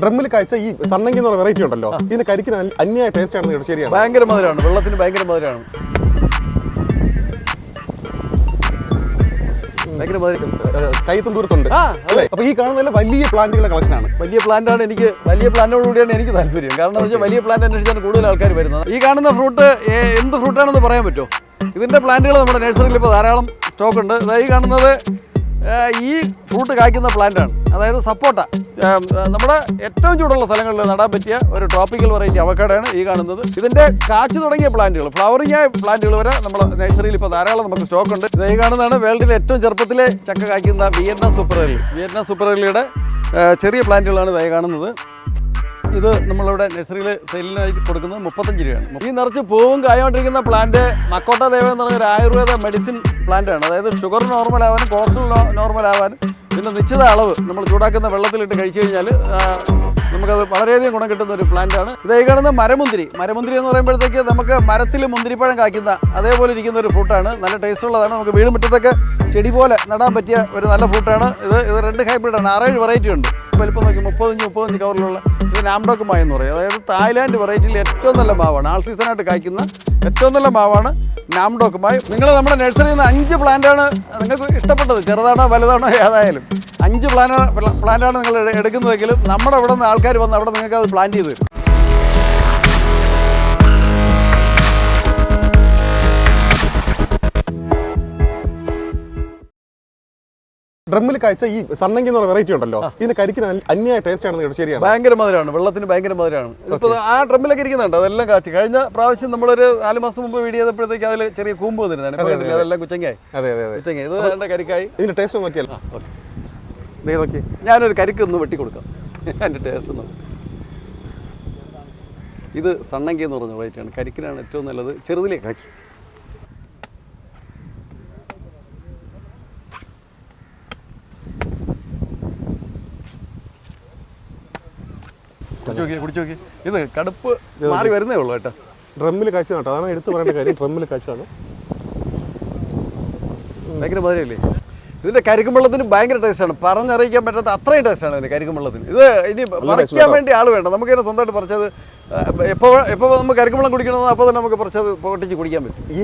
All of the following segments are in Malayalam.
ഡ്രമ്മിൽ കഴിച്ച ഈ സണ്ണങ്കി എന്ന് പറയുന്ന വെറൈറ്റി ഉണ്ടല്ലോ, ഇതിന്റെ കരിക്കിന് അന്യായ ടേസ്റ്റ് ആണെന്ന് ശരിയാണ്. ഭയങ്കര മധുരമാണ്, വെള്ളത്തിന് ഭയങ്കര മധുരമാണ്. കൈത്തും ദൂരത്തുണ്ട് അല്ലേ? അപ്പൊ ഈ കാണുന്ന വലിയ പ്ലാന്റുകളുടെ കളക്ഷനാണ്. വലിയ പ്ലാന്റാണ് എനിക്ക്, വലിയ പ്ലാന്റോടുകൂടിയാണ് എനിക്ക് താല്പര്യം. കാരണം എന്താ വെച്ചാൽ വലിയ പ്ലാന്റ് അന്വേഷിച്ചാണ് കൂടുതൽ ആൾക്കാർ വരുന്നത്. ഈ കാണുന്ന ഫ്രൂട്ട് എന്ത് ഫ്രൂട്ടാണെന്ന് പറയാൻ പറ്റുമോ? ഇതിന്റെ പ്ലാന്റുകൾ നമ്മുടെ നഴ്സറിയിൽ ഇപ്പോൾ ധാരാളം സ്റ്റോക്ക് ഉണ്ട്. ഈ കാണുന്നത് ഈ ഫ്രൂട്ട് കായ്ക്കുന്ന പ്ലാന്റാണ്, അതായത് സപ്പോട്ട. നമ്മുടെ ഏറ്റവും ചൂടുള്ള സ്ഥലങ്ങളിൽ നടാൻ പറ്റിയ ഒരു ട്രോപ്പിക്കൽ വെറൈറ്റി അവക്കാഡോയാണ് ഈ കാണുന്നത്. ഇതിന്റെ കാച്ചു തുടങ്ങിയ പ്ലാന്റുകൾ, ഫ്ലവറിംഗ് ആയ പ്ലാന്റുകൾ വരെ നമ്മുടെ നഴ്സറിയിൽ ഇപ്പോൾ ധാരാളം നമുക്ക് സ്റ്റോക്ക് ഉണ്ട്. ഈ കാണുന്നതാണ് വേൾഡിലെ ഏറ്റവും ചെറുപ്പത്തിലെ ചക്ക കായ്ക്കുന്ന Vietnam super early. Vietnam super എർലിയുടെ ചെറിയ പ്ലാന്റുകളാണ് ഇതായി കാണുന്നത്. ഇത് നമ്മളിവിടെ നഴ്സറിയിൽ സെയിലിനായിട്ട് കൊടുക്കുന്നത് 35 രൂപയാണ്. ഈ നിറച്ച് പൂവും കായോണ്ടിരിക്കുന്ന പ്ലാന്റ് മക്കോട്ട ദേവ എന്ന് പറഞ്ഞൊരു ആയുർവേദ മെഡിസിൻ പ്ലാന്റാണ്. അതായത് ഷുഗർ നോർമൽ ആവാനും കൊളസ്ട്രോൾ നോർമൽ ആവാനും ഇതിൻ്റെ നിശ്ചിത അളവ് നമ്മൾ ചൂടാക്കുന്ന വെള്ളത്തിലിട്ട് കഴിച്ചു കഴിഞ്ഞാൽ നമുക്കത് വളരെയധികം ഗുണം കിട്ടുന്ന ഒരു പ്ലാന്റാണ്. ഇതേ കാണുന്ന മരമുന്തിരി. മരമുന്തിരി എന്ന് പറയുമ്പോഴത്തേക്ക് നമുക്ക് മരത്തിൽ മുന്തിരിപ്പഴം കായ്ക്കുന്ന അതേപോലെ ഇരിക്കുന്ന ഒരു ഫ്രൂട്ടാണ്. നല്ല ടേസ്റ്റ് ഉള്ളതാണ്. നമുക്ക് വീട് മുറ്റത്തൊക്കെ ചെടി പോലെ നടാൻ പറ്റിയ ഒരു നല്ല ഫ്രൂട്ടാണ് ഇത്. റെഡ് ഹൈബ്രിഡാണ്. 6-7 വെറൈറ്റി ഉണ്ട്. വലിപ്പം നോക്കി 35 കവറിലുള്ള ഇത് നാംഡോക്ക് മായ എന്ന് പറയും. അതായത് തായ്ലാൻഡ് വെറൈറ്റിയിൽ ഏറ്റവും നല്ല മാവാണ്, ആൾ സീസണായിട്ട് കായ്ക്കുന്ന ഏറ്റവും നല്ല മാവാണ് നാംഡോക്ക് മായ. നിങ്ങൾ നമ്മുടെ നഴ്സറിയിൽ നിന്ന് 5 പ്ലാന്റാണ് നിങ്ങൾക്ക് ഇഷ്ടപ്പെട്ടത്, ചെറുതാണോ വലുതാണോ ഏതായാലും 5 പ്ലാന്റാണ് നിങ്ങൾ എടുക്കുന്നതെങ്കിലും നമ്മുടെ ഇവിടെ നിന്ന് ആൾക്കാർ വന്ന് അവിടെ നിങ്ങൾക്ക് അത് പ്ലാന്റ് ചെയ്ത് തരും. ഡ്രമ്മിൽ കഴിച്ച ഈ സണ്ണങ്കി എന്ന് പറയുന്ന വെറൈറ്റി ഉണ്ടല്ലോ, ഇതിന്റെ കരിക്കിന് അന്യായ ടേസ്റ്റ് ആണെന്ന് ശരിയാണ്. ഭയങ്കര മധുരമാണ്, വെള്ളത്തിന് ഭയങ്കര മധുരമാണ്. ഇപ്പോൾ ആ ഡ്രമ്മിലൊക്കെ ഇരിക്കുന്നുണ്ട്, അതെല്ലാം കാച്ചി. കഴിഞ്ഞ പ്രാവശ്യം നമ്മളൊരു 4 മാസം മുമ്പ് വീഡിയോ ചെയ്തപ്പോഴത്തേക്ക് അതിൽ ചെറിയ കൂമ്പ് വന്നിരുന്നതാണ്. അതെല്ലാം കുച്ചങ്ങായി. കുച്ചങ്ങ ഇത് എൻ്റെ കരിക്കായി. ഇതിന്റെ ടേസ്റ്റ് നോക്കിയാൽ നോക്കി ഞാനൊരു കരിക്ക് ഒന്ന് വെട്ടി കൊടുക്കാം. എൻ്റെ ടേസ്റ്റ് ഒന്ന്. ഇത് സണ്ണങ്കി എന്ന് പറഞ്ഞ വെറൈറ്റിയാണ്. കരിക്കിനാണ് ഏറ്റവും നല്ലത്. ചെറുതിലേ കാച്ചി. കുടിച്ചു നോക്കി. ഇത് കടുപ്പ് മാറി വരുന്നേ ഉള്ളൂ കേട്ടോ. ഡ്രമ്മിൽ കാഴ്ച കേട്ടോ, അതാണ് എടുത്ത് പറയേണ്ട കാര്യം. ഡ്രമ്മിൽ കാഴ്ചയാണ് ഭയങ്കര മധുരമില്ലേ? ഇതിന്റെ കരിക്കും വെള്ളത്തിന് ഭയങ്കര ടേസ്റ്റാണ്, പറഞ്ഞറിയിക്കാൻ പറ്റാത്ത അത്രയും ടേസ്റ്റാണ് ഇതിന്റെ കരിക്കും വെള്ളത്തിന്. ഇത് ഇനി പറിക്കാൻ വേണ്ടി ആൾ വേണ്ട, നമുക്ക് ഇതിനെ സ്വന്തമായിട്ട് പറിച്ചത് എപ്പോൾ നമുക്ക് കരിക്കും വെള്ളം കുടിക്കണമെന്ന് അപ്പോൾ തന്നെ നമുക്ക് പറിച്ചത് പൊട്ടിച്ച് കുടിക്കാൻ പറ്റും. ഈ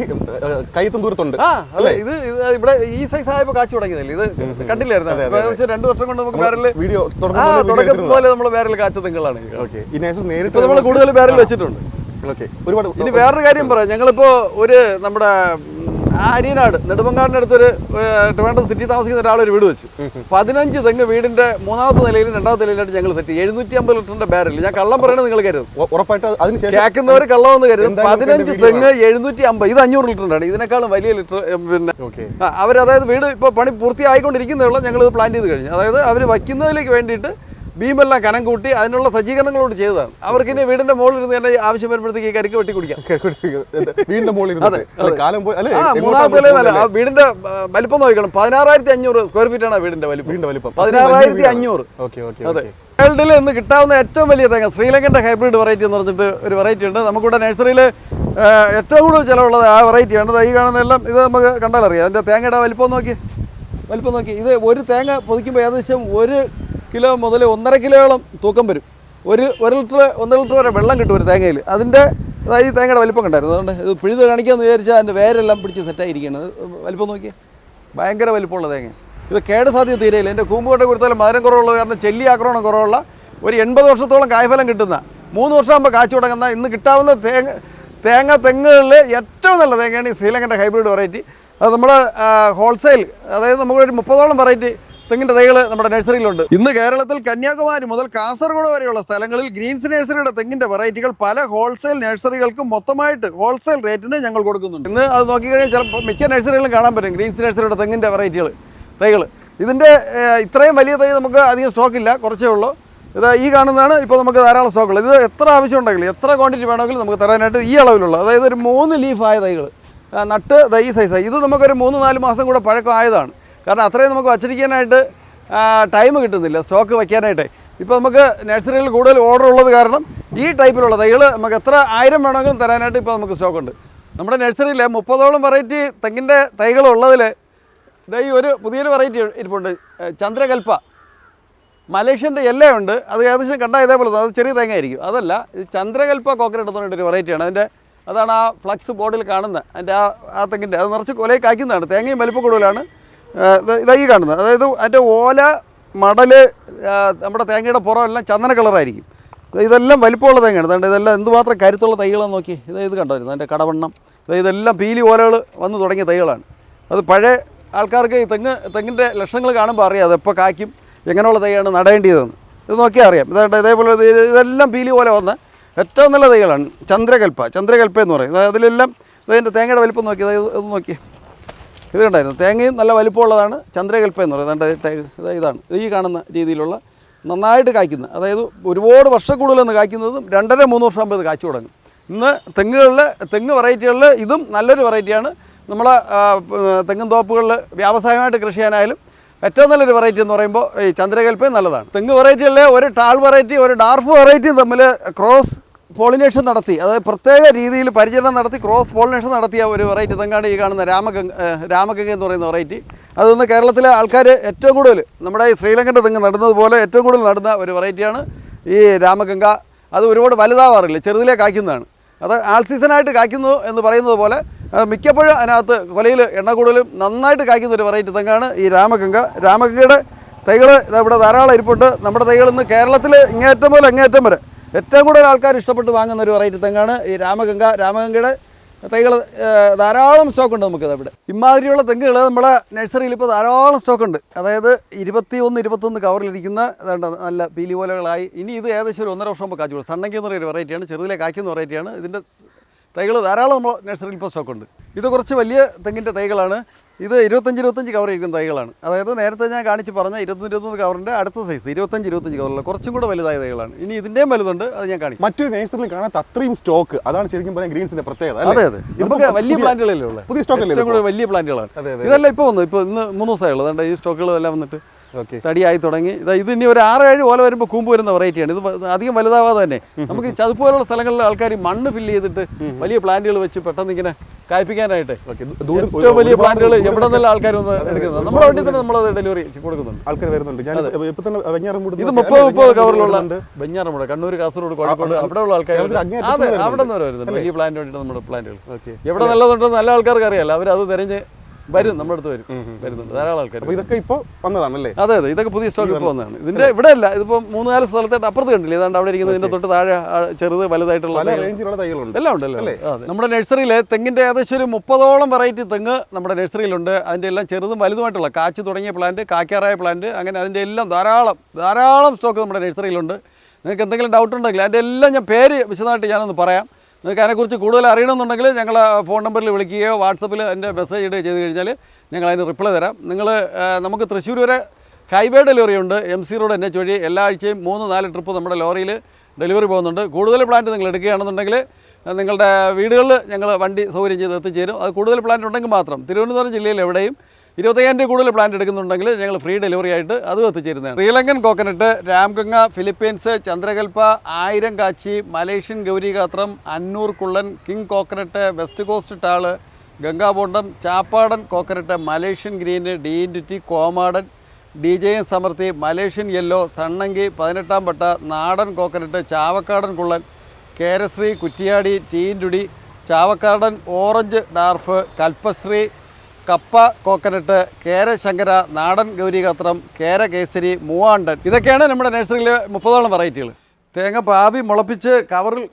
കൈത്തും ദൂരത്തുണ്ട് അല്ലേ? ഇത് ഇവിടെ ഈ സൈസ് ആയപ്പോൾ കാച്ചു തുടങ്ങിയതല്ലേ? ഇത് കണ്ടില്ലായിരുന്നു? 2 വർഷം കൊണ്ട് നമുക്ക് വേറിൽ വീഡിയോ തുടക്കം പോലെ നമ്മൾ വേറിൽ കാച്ച തിങ്കളാണ്. നേരിട്ട് നമ്മൾ കൂടുതൽ വേറിൽ വെച്ചിട്ടുണ്ട്. ഒരുപാട്. ഇനി വേറൊരു കാര്യം പറയാം. ഞങ്ങളിപ്പോ ഒരു നമ്മുടെ അരിയനാട് നെടുമങ്ങാടിനടുത്തൊരു ട്രിവാൻഡ്രം സിറ്റി താമസിക്കുന്ന ഒരാളൊരു വീട് വെച്ച് 15 തെങ്ങ് വീടിന്റെ 3ാമത്തെ നിലയിലും 2ാമത്തെ നിലയിലായിട്ട് ഞങ്ങൾ സെറ്റ് 750 ലിറ്ററിന്റെ ബാരൽ. ഞാൻ കള്ളം പറയണത് നിങ്ങൾ കരുതും, ഉറപ്പായിട്ട് കേൾക്കുന്നവർ കള്ളമെന്ന് കരുതും. 15 തെങ്ങ് 750, ഇത് 500 ലിറ്ററിന്റെ, ഇതിനേക്കാളും വലിയ ലിറ്റർ. പിന്നെ അതായത് വീട് ഇപ്പൊ പണി പൂർത്തിയായിക്കൊണ്ടിരിക്കുന്നേ ഉള്ളൂ. ഞങ്ങൾ ഇത് പ്ലാൻ ചെയ്ത് കഴിഞ്ഞു. അതായത് അവർ വയ്ക്കുന്നതിലേക്ക് വേണ്ടിയിട്ട് ബീമെല്ലാം കനം കൂട്ടി അതിനുള്ള സജ്ജീകരണങ്ങളോട് ചെയ്തതാണ്. അവർക്ക് ഇനി വീടിന്റെ മുകളിൽ ഇരുന്ന് തന്നെ ആവശ്യം വരുമ്പോഴത്തേക്ക് ഈ കരിക്ക് വെട്ടി കുടിക്കാം. വീടിന്റെ മുകളിൽ 3ാമത്തെ നിലയിലല്ല. ആ വീടിന്റെ വലിപ്പം നോക്കണം. 16,500 സ്ക്വയർ ഫീറ്റ് ആണ് വീടിന്റെ വലിപ്പം. 16,500. അതെ. വേൾഡിൽ ഇന്ന് കിട്ടാവുന്ന ഏറ്റവും വലിയ തേങ്ങ ശ്രീലങ്കന്റെ ഹൈബ്രിഡ് വെറൈറ്റി എന്ന് പറഞ്ഞിട്ട് ഒരു വെറൈറ്റി ഉണ്ട്. നമുക്കിവിടെ നഴ്സറിയിൽ ഏറ്റവും കൂടുതൽ ചിലവുള്ളത് ആ വെറൈറ്റിയാണ്. ഈ കാണുന്നതെല്ലാം ഇത് നമുക്ക് കണ്ടാലറിയാം. അതിന്റെ തേങ്ങയുടെ വലിപ്പം നോക്കി. ഇത് ഒരു തേങ്ങ പൊതിക്കുമ്പോൾ ഏകദേശം 1 കിലോ മുതൽ 1.5 കിലോയോളം തൂക്കം വരും. 1 ലിറ്റർ 1.5 ലിറ്റർ വരെ വെള്ളം കിട്ടും ഒരു തേങ്ങയിൽ. അതിൻ്റെ ഈ തേങ്ങയുടെ വലിപ്പം കണ്ടായിരുന്നു. അതുകൊണ്ട് ഇത് പിഴുത് കാണിക്കാമെന്ന് വിചാരിച്ചാൽ അതിൻ്റെ വേരെല്ലാം പിടിച്ച് സെറ്റായിരിക്കുകയാണ്. വലിപ്പം നോക്കിയാൽ ഭയങ്കര വലിപ്പമുള്ള തേങ്ങ. ഇത് കേട് സാധ്യത തീരെയില്ല. എൻ്റെ കൂമ്പുകൊണ്ട കൊടുത്താലും മധുരം കുറവുള്ളത് കാരണം ചെല്ലി ആക്രമണം കുറവുള്ള ഒരു 80 വർഷത്തോളം കായ്ഫലം കിട്ടുന്ന 3 വർഷമാകുമ്പോൾ കാച്ചു തുടങ്ങുന്ന ഇന്ന് കിട്ടാവുന്ന തെങ്ങുകളിൽ ഏറ്റവും നല്ല തേങ്ങയാണ് ഈ ശ്രീലങ്കൻ്റെ ഹൈബ്രിഡ് വെറൈറ്റി. അത് നമ്മൾ ഹോൾസെയിൽ, അതായത് നമുക്കൊരു 30ഓളം വെറൈറ്റി തെങ്ങിൻ്റെ തൈകൾ നമ്മുടെ നഴ്സറിയിലുണ്ട്. ഇന്ന് കേരളത്തിൽ കന്യാകുമാരി മുതൽ കാസർഗോഡ് വരെയുള്ള സ്ഥലങ്ങളിൽ ഗ്രീൻസ് നഴ്സറിയുടെ തെങ്ങിൻ്റെ വെറൈറ്റികൾ പല ഹോൾസെയിൽ നഴ്സറികൾക്കും മൊത്തമായിട്ട് ഹോൾസെയിൽ റേറ്റിന് ഞങ്ങൾ കൊടുക്കുന്നുണ്ട്. ഇന്ന് അത് നോക്കിക്കഴിഞ്ഞാൽ ചിലപ്പോൾ മിക്ക നഴ്സറികളും കാണാൻ പറ്റും ഗ്രീൻസ് നഴ്സറിയുടെ തെങ്ങിൻ്റെ തൈകൾ. ഇതിൻ്റെ ഇത്രയും വലിയ തൈ നമുക്ക് അധികം സ്റ്റോക്കില്ല, കുറച്ചേ ഉള്ളൂ. ഇത് ഈ കാണുന്നതാണ് ഇപ്പോൾ നമുക്ക് ധാരാളം സ്റ്റോക്കുള്ളത്. ഇത് എത്ര ആവശ്യം ഉണ്ടെങ്കിലും എത്ര ക്വാണ്ടിറ്റി വേണമെങ്കിലും നമുക്ക് തരാനായിട്ട് ഈ അളവിലുള്ള, അതായത് ഒരു 3 ലീഫായ തൈകൾ നട്ട് ഈ സൈസായി. ഇത് നമുക്കൊരു 3-4 മാസം കൂടെ പഴക്കമായതാണ്. കാരണം അത്രയും നമുക്ക് വച്ചിരിക്കാനായിട്ട് ടൈം കിട്ടുന്നില്ല, സ്റ്റോക്ക് വയ്ക്കാനായിട്ട്. ഇപ്പോൾ നമുക്ക് നഴ്സറിയിൽ കൂടുതൽ ഓർഡർ ഉള്ളത് കാരണം ഈ ടൈപ്പിലുള്ള തൈകൾ നമുക്ക് എത്ര 1000 വേണമെങ്കിലും തരാനായിട്ട് ഇപ്പോൾ നമുക്ക് സ്റ്റോക്കുണ്ട്. നമ്മുടെ നഴ്സറിയിൽ 30ഓളം വെറൈറ്റി തെങ്ങിൻ്റെ തൈകളുള്ളതിൽ ഈ ഒരു പുതിയൊരു വെറൈറ്റി ഇരിപ്പുണ്ട്, ചന്ദ്രകൽപ്പ. മലേഷ്യൻ്റെ എല്ലയുണ്ട്, അത് ഏകദേശം കണ്ടാൽ ഇതേപോലെ അത് ചെറിയ തേങ്ങ ആയിരിക്കും. അതല്ല, ഇത് ചന്ദ്രകൽപ്പ കോക്കനട്ട് എന്ന് പറഞ്ഞിട്ടൊരു വെറൈറ്റിയാണ്. അതാണ് ആ ഫ്ലക്സ് ബോർഡിൽ കാണുന്നത്. അതിൻ്റെ ആ തെങ്ങിൻ്റെ അത് നിറച്ച് കൊലയിൽ കായ്ക്കുന്നതാണ്. തേങ്ങയും വലിപ്പം കൂടുതലാണ്. ഇതായി കാണുന്നത്, അതായത് അതിൻ്റെ ഓല മടൽ നമ്മുടെ തേങ്ങയുടെ പുറമെല്ലാം ചന്ദന കളറായിരിക്കും. ഇതെല്ലാം വലിപ്പമുള്ള തേങ്ങയാണ്. അതുകൊണ്ട് ഇതെല്ലാം എന്തുമാത്രം കരുത്തുള്ള തൈകളാന്ന് നോക്കി. ഇത് കണ്ടായിരുന്നു അതിൻ്റെ കടവണ്ണം. ഇതെല്ലാം പീലി ഓലകൾ വന്ന് തുടങ്ങിയ തൈകളാണ്. അത് പഴയ ആൾക്കാർക്ക് ഈ തെങ്ങിൻ്റെ ലക്ഷണങ്ങൾ കാണുമ്പോൾ അറിയാം അത് എപ്പോൾ കായ്ക്കും, എങ്ങനെയുള്ള തൈയാണ് നടേണ്ടതെന്ന്. ഇത് നോക്കിയാൽ അറിയാം. ഇതേപോലെ ഇതെല്ലാം പീലി പോലെ വന്ന ഏറ്റവും നല്ല തൈകളാണ്. ചന്ദ്രകൽപ്പ എന്ന് പറയും. അതിലെല്ലാം ഇതിൻ്റെ തേങ്ങയുടെ വലിപ്പം നോക്കി. ഇത് നോക്കി, ഇത് കണ്ടായിരുന്നു. തേങ്ങയും നല്ല വലിപ്പമുള്ളതാണ് ചന്ദ്രകൽപ്പ എന്ന് പറയുന്നത്. ഇതാണ് ഈ കാണുന്ന രീതിയിലുള്ള നന്നായിട്ട് കായ്ക്കുന്നത്. അതായത് ഒരുപാട് വർഷം കൂടുതലൊന്ന് കായ്ക്കുന്നതും 2.5-3 വർഷം ആകുമ്പോൾ ഇത് കായ്ച്ചു തുടങ്ങും. ഇന്ന് തെങ്ങ് വെറൈറ്റികളിൽ ഇതും നല്ലൊരു വെറൈറ്റിയാണ്. നമ്മളെ തെങ്ങും തോപ്പുകളിൽ വ്യാവസായികമായിട്ട് കൃഷി ചെയ്യാനായാലും ഏറ്റവും നല്ലൊരു വെറൈറ്റി എന്ന് പറയുമ്പോൾ ഈ ചന്ദ്രകൽപ്പയും നല്ലതാണ്. തെങ്ങ് വെറൈറ്റികളിലെ ഒരു ടാൾ വെറൈറ്റി ഒരു ഡാർഫ് വെറൈറ്റിയും തമ്മിൽ ക്രോസ് പോളിനേഷൻ നടത്തി, അതായത് പ്രത്യേക രീതിയിൽ പരിചരണം നടത്തി ക്രോസ് പോളിനേഷൻ നടത്തിയ ഒരു വെറൈറ്റി തെങ്ങാണ് ഈ കാണുന്ന രാമഗംഗ എന്ന് പറയുന്ന വെറൈറ്റി. അതൊന്ന് കേരളത്തിലെ ആൾക്കാർ ഏറ്റവും കൂടുതൽ നമ്മുടെ ഈ ശ്രീലങ്കൻ്റെ തെങ്ങ് നടുന്നത് പോലെ ഏറ്റവും കൂടുതൽ നടുന്ന ഒരു വെറൈറ്റിയാണ് ഈ രാമഗംഗ. അത് ഒരുപാട് വലുതാവാറില്ല, ചെറുതിലേ കായ്ക്കുന്നതാണ്. അത് ആൾ സീസണായിട്ട് കായ്ക്കുന്നു എന്ന് പറയുന്നത് പോലെ മിക്കപ്പോഴും അതിനകത്ത് കൊലയിൽ എണ്ണ കൂടുതലും നന്നായിട്ട് കായ്ക്കുന്ന ഒരു വെറൈറ്റി തെങ്ങാണ് ഈ രാമഗംഗയുടെ തൈകൾ ഇവിടെ ധാരാളം ഇരിപ്പുണ്ട്. നമ്മുടെ തൈകൾ ഇന്ന് കേരളത്തിൽ ഇങ്ങേറ്റം മുതൽ അങ്ങേറ്റം വരെ ഏറ്റവും കൂടുതൽ ആൾക്കാർ ഇഷ്ടപ്പെട്ട് വാങ്ങുന്ന ഒരു വെറൈറ്റി തെങ്ങാണ് ഈ രാമഗംഗയുടെ തൈകൾ. ധാരാളം സ്റ്റോക്കുണ്ട് നമുക്കിത് ഇവിടെ. ഇമാതിരിയുള്ള തെങ്ങുകൾ നമ്മളെ നഴ്സറിയിൽ ഇപ്പോൾ ധാരാളം സ്റ്റോക്കുണ്ട്. അതായത് 21 കവറിലിരിക്കുന്ന നല്ല പീലി പോലകളായി. ഇനി ഇത് ഏകദേശം ഒരു 1.5 വർഷം മുമ്പ് കായ്ച്ചു. സണ്ണങ്കി എന്ന് പറയുന്ന വെറൈറ്റിയാണ്, ചെറുതിലെ കായ്ക്കുന്ന വെറൈറ്റിയാണ്. ഇതിൻ്റെ തൈകൾ ധാരാളം നമ്മൾ നഴ്സറിയിൽ ഇപ്പോൾ സ്റ്റോക്കുണ്ട്. ഇത് കുറച്ച് വലിയ തെങ്ങിൻ്റെ തൈകളാണ്. ഇത് 25 കവർ ഇരിക്കുന്ന തൈകളാണ്. അതായത് നേരത്തെ ഞാൻ കാണിച്ച് പറഞ്ഞ 21 കവറിൻ്റെ അടുത്ത സൈസ് 25 കവറിൽ കുറച്ചും കൂടെ വലുതായ തൈകളാണ്. ഇനി ഇതിൻ്റെയും വലുതുണ്ട്, അത് ഞാൻ കാണിക്കും. മറ്റൊരു നഴ്സറിയിൽ കാണാത്ത അത്രയും സ്റ്റോക്ക്, അതാണ് ശരിക്കും പറയാൻ ഗ്രീൻസിന്റെ പ്രത്യേകത. അതെ, നമുക്ക് വലിയ പ്ലാന്റുകളല്ലേ ഉള്ളത്, പുതിയ സ്റ്റോക്ക് ഏറ്റവും കൂടുതൽ വലിയ പ്ലാന്റുകളാണ്. ഇതെല്ലാം ഇപ്പോൾ വന്നു, ഇപ്പോൾ ഇന്ന് 3 ദിവസമായുള്ളത്. അതുകൊണ്ട് ഈ സ്റ്റോക്കുകളെല്ലാം വന്നിട്ട് തടിയായി തുടങ്ങി. ഇത് ഇനി ഒരു 6-7 ഓല വരുമ്പോൾ കൂമ്പ് വരുന്ന വെറൈറ്റിയാണ്. ഇത് അധികം വലുതാവാതെ തന്നെ നമുക്ക് ചതുപ്പ് പോലുള്ള സ്ഥലങ്ങളിൽ ആൾക്കാർ മണ്ണ് ഫില്ല് ചെയ്തിട്ട് വലിയ പ്ലാന്റുകൾ വെച്ച് പെട്ടെന്ന് ഇങ്ങനെ കായ്പ്പിക്കാനായിട്ട് ഏറ്റവും വലിയ പ്ലാന്റുകൾ എവിടെ നിന്നുള്ള ആൾക്കാർ ഒന്ന് എടുക്കുന്നത്. നമ്മുടെ വണ്ടി തന്നെ നമ്മളത് ഡെലിവറി കൊടുക്കുന്നുണ്ട്, ആൾക്കാർ വരുന്നുണ്ട്. ഇത് 30 കവറിലുള്ള വെഞ്ഞാറമൂട്, കണ്ണൂർ, കാസർഗോഡ്, കോഴിക്കോട് അവിടെയുള്ള ആൾക്കാർ അവിടെ നിന്ന് വരെ വരുന്നുണ്ട്. വലിയ പ്ലാന്റ് വേണ്ടിയിട്ട് നമ്മുടെ പ്ലാന്റുകൾ എവിടെ നല്ലതുണ്ടെന്ന് നല്ല ആൾക്കാർക്ക് അറിയാലോ. അവരത് തിരഞ്ഞ് വരും, നമ്മുടെ അടുത്ത് വരുന്നുണ്ട് ധാരാളം ആൾക്കാർ. ഇതൊക്കെ ഇപ്പോൾ വന്നതാണല്ലേ? അതെ, ഇതൊക്കെ പുതിയ സ്റ്റോക്ക് ഇപ്പോൾ വന്നതാണ്. ഇതിന്റെ ഇവിടെ അല്ല, ഇതിപ്പോൾ 3-4 സ്ഥലത്തായിട്ട് അപ്പുറത്ത് കണ്ടില്ലേ? ഏതാണ്ട് അവിടെ ഇരിക്കുന്നത്. ഇതിന്റെ തൊട്ട് താഴെ ചെറുത് വലുതായിട്ടുള്ള എല്ലാം ഉണ്ടല്ലോ. അതെ, നമ്മുടെ നഴ്സറിയിൽ തെങ്ങിന്റെ ഏകദേശം ഒരു 30ഓളം വെറൈറ്റി തെങ്ങ് നമ്മുടെ നഴ്സറിയിലുണ്ട്. അതിന്റെ എല്ലാം ചെറുതും വലുതുമായിട്ടുള്ള കാച്ചു തുടങ്ങിയ പ്ലാന്റ്, കാക്കാറായ പ്ലാന്റ്, അങ്ങനെ അതിന്റെ എല്ലാം ധാരാളം സ്റ്റോക്ക് നമ്മുടെ നഴ്സറിയിലുണ്ട്. നിങ്ങൾക്ക് എന്തെങ്കിലും ഡൗട്ട് ഉണ്ടെങ്കിൽ അതിന്റെ എല്ലാം ഞാൻ പേര് വിശദമായിട്ട് ഞാനൊന്ന് പറയാം. നിങ്ങൾക്ക് അതിനെക്കുറിച്ച് കൂടുതൽ അറിയണമെന്നുണ്ടെങ്കിൽ ഞങ്ങൾ ഫോൺ നമ്പറിൽ വിളിക്കുകയോ വാട്സപ്പിൽ എൻ്റെ മെസ്സേജ് ഇടുകയോ ചെയ്ത് കഴിഞ്ഞാൽ ഞങ്ങൾ അതിന് റിപ്ലൈ തരാം. നമുക്ക് തൃശ്ശൂർ വരെ ഹൈവേ ഡെലിവറി ഉണ്ട്. MC റോഡ് NH വഴി എല്ലാ ആഴ്ചയും 3-4 ട്രിപ്പ് നമ്മുടെ ലോറിയിൽ ഡെലിവറി പോകുന്നുണ്ട്. കൂടുതൽ പ്ലാന്റ് നിങ്ങൾ എടുക്കുകയാണെന്നുണ്ടെങ്കിൽ നിങ്ങളുടെ വീടുകളിൽ ഞങ്ങൾ വണ്ടി സൗകര്യം ചെയ്ത് എത്തിച്ചേരും. അത് കൂടുതൽ പ്ലാന്റ് ഉണ്ടെങ്കിൽ മാത്രം. തിരുവനന്തപുരം ജില്ലയിൽ എവിടെയും 25,000 കൂടുതൽ പ്ലാന്റ് എടുക്കുന്നുണ്ടെങ്കിൽ ഞങ്ങൾ ഫ്രീ ഡെലിവറി ആയിട്ട് അതും എത്തിച്ചേരുന്നതാണ്. ശ്രീലങ്കൻ കോക്കനട്ട്, രാംഗംഗ, ഫിലിപ്പീൻസ്, ചന്ദ്രകൽപ്പ, 1000 കാച്ചി, മലേഷ്യൻ ഗൗരിഗാത്രം, അന്നൂർ കുള്ളൻ, king coconut, west coast tall, Gangabondam, ചാപ്പാടൻ coconut, Malaysian green, DNT, Komadan, DJM Samruddhi, Malaysian yellow, സണ്ണങ്കി, 18 പട്ട, നാടൻ കോക്കനട്ട്, ചാവക്കാടൻ കുള്ളൻ, കേരശ്രീ, കുറ്റിയാടി, ടീൻറ്റുടി, ചാവക്കാടൻ, ഓറഞ്ച് ഡാർഫ്, കൽപ്പശ്രീ, കപ്പ കോക്കനട്ട്, കേരശങ്കര, നാടൻ ഗൗരിഗാത്രം, കേരകേസരി, മൂവാണ്ടൻ. ഇതൊക്കെയാണ് നമ്മുടെ നഴ്സറിയിലെ 30ഓളം വെറൈറ്റികൾ. തേങ്ങ പാവി മുളപ്പിച്ച് കവറിൽ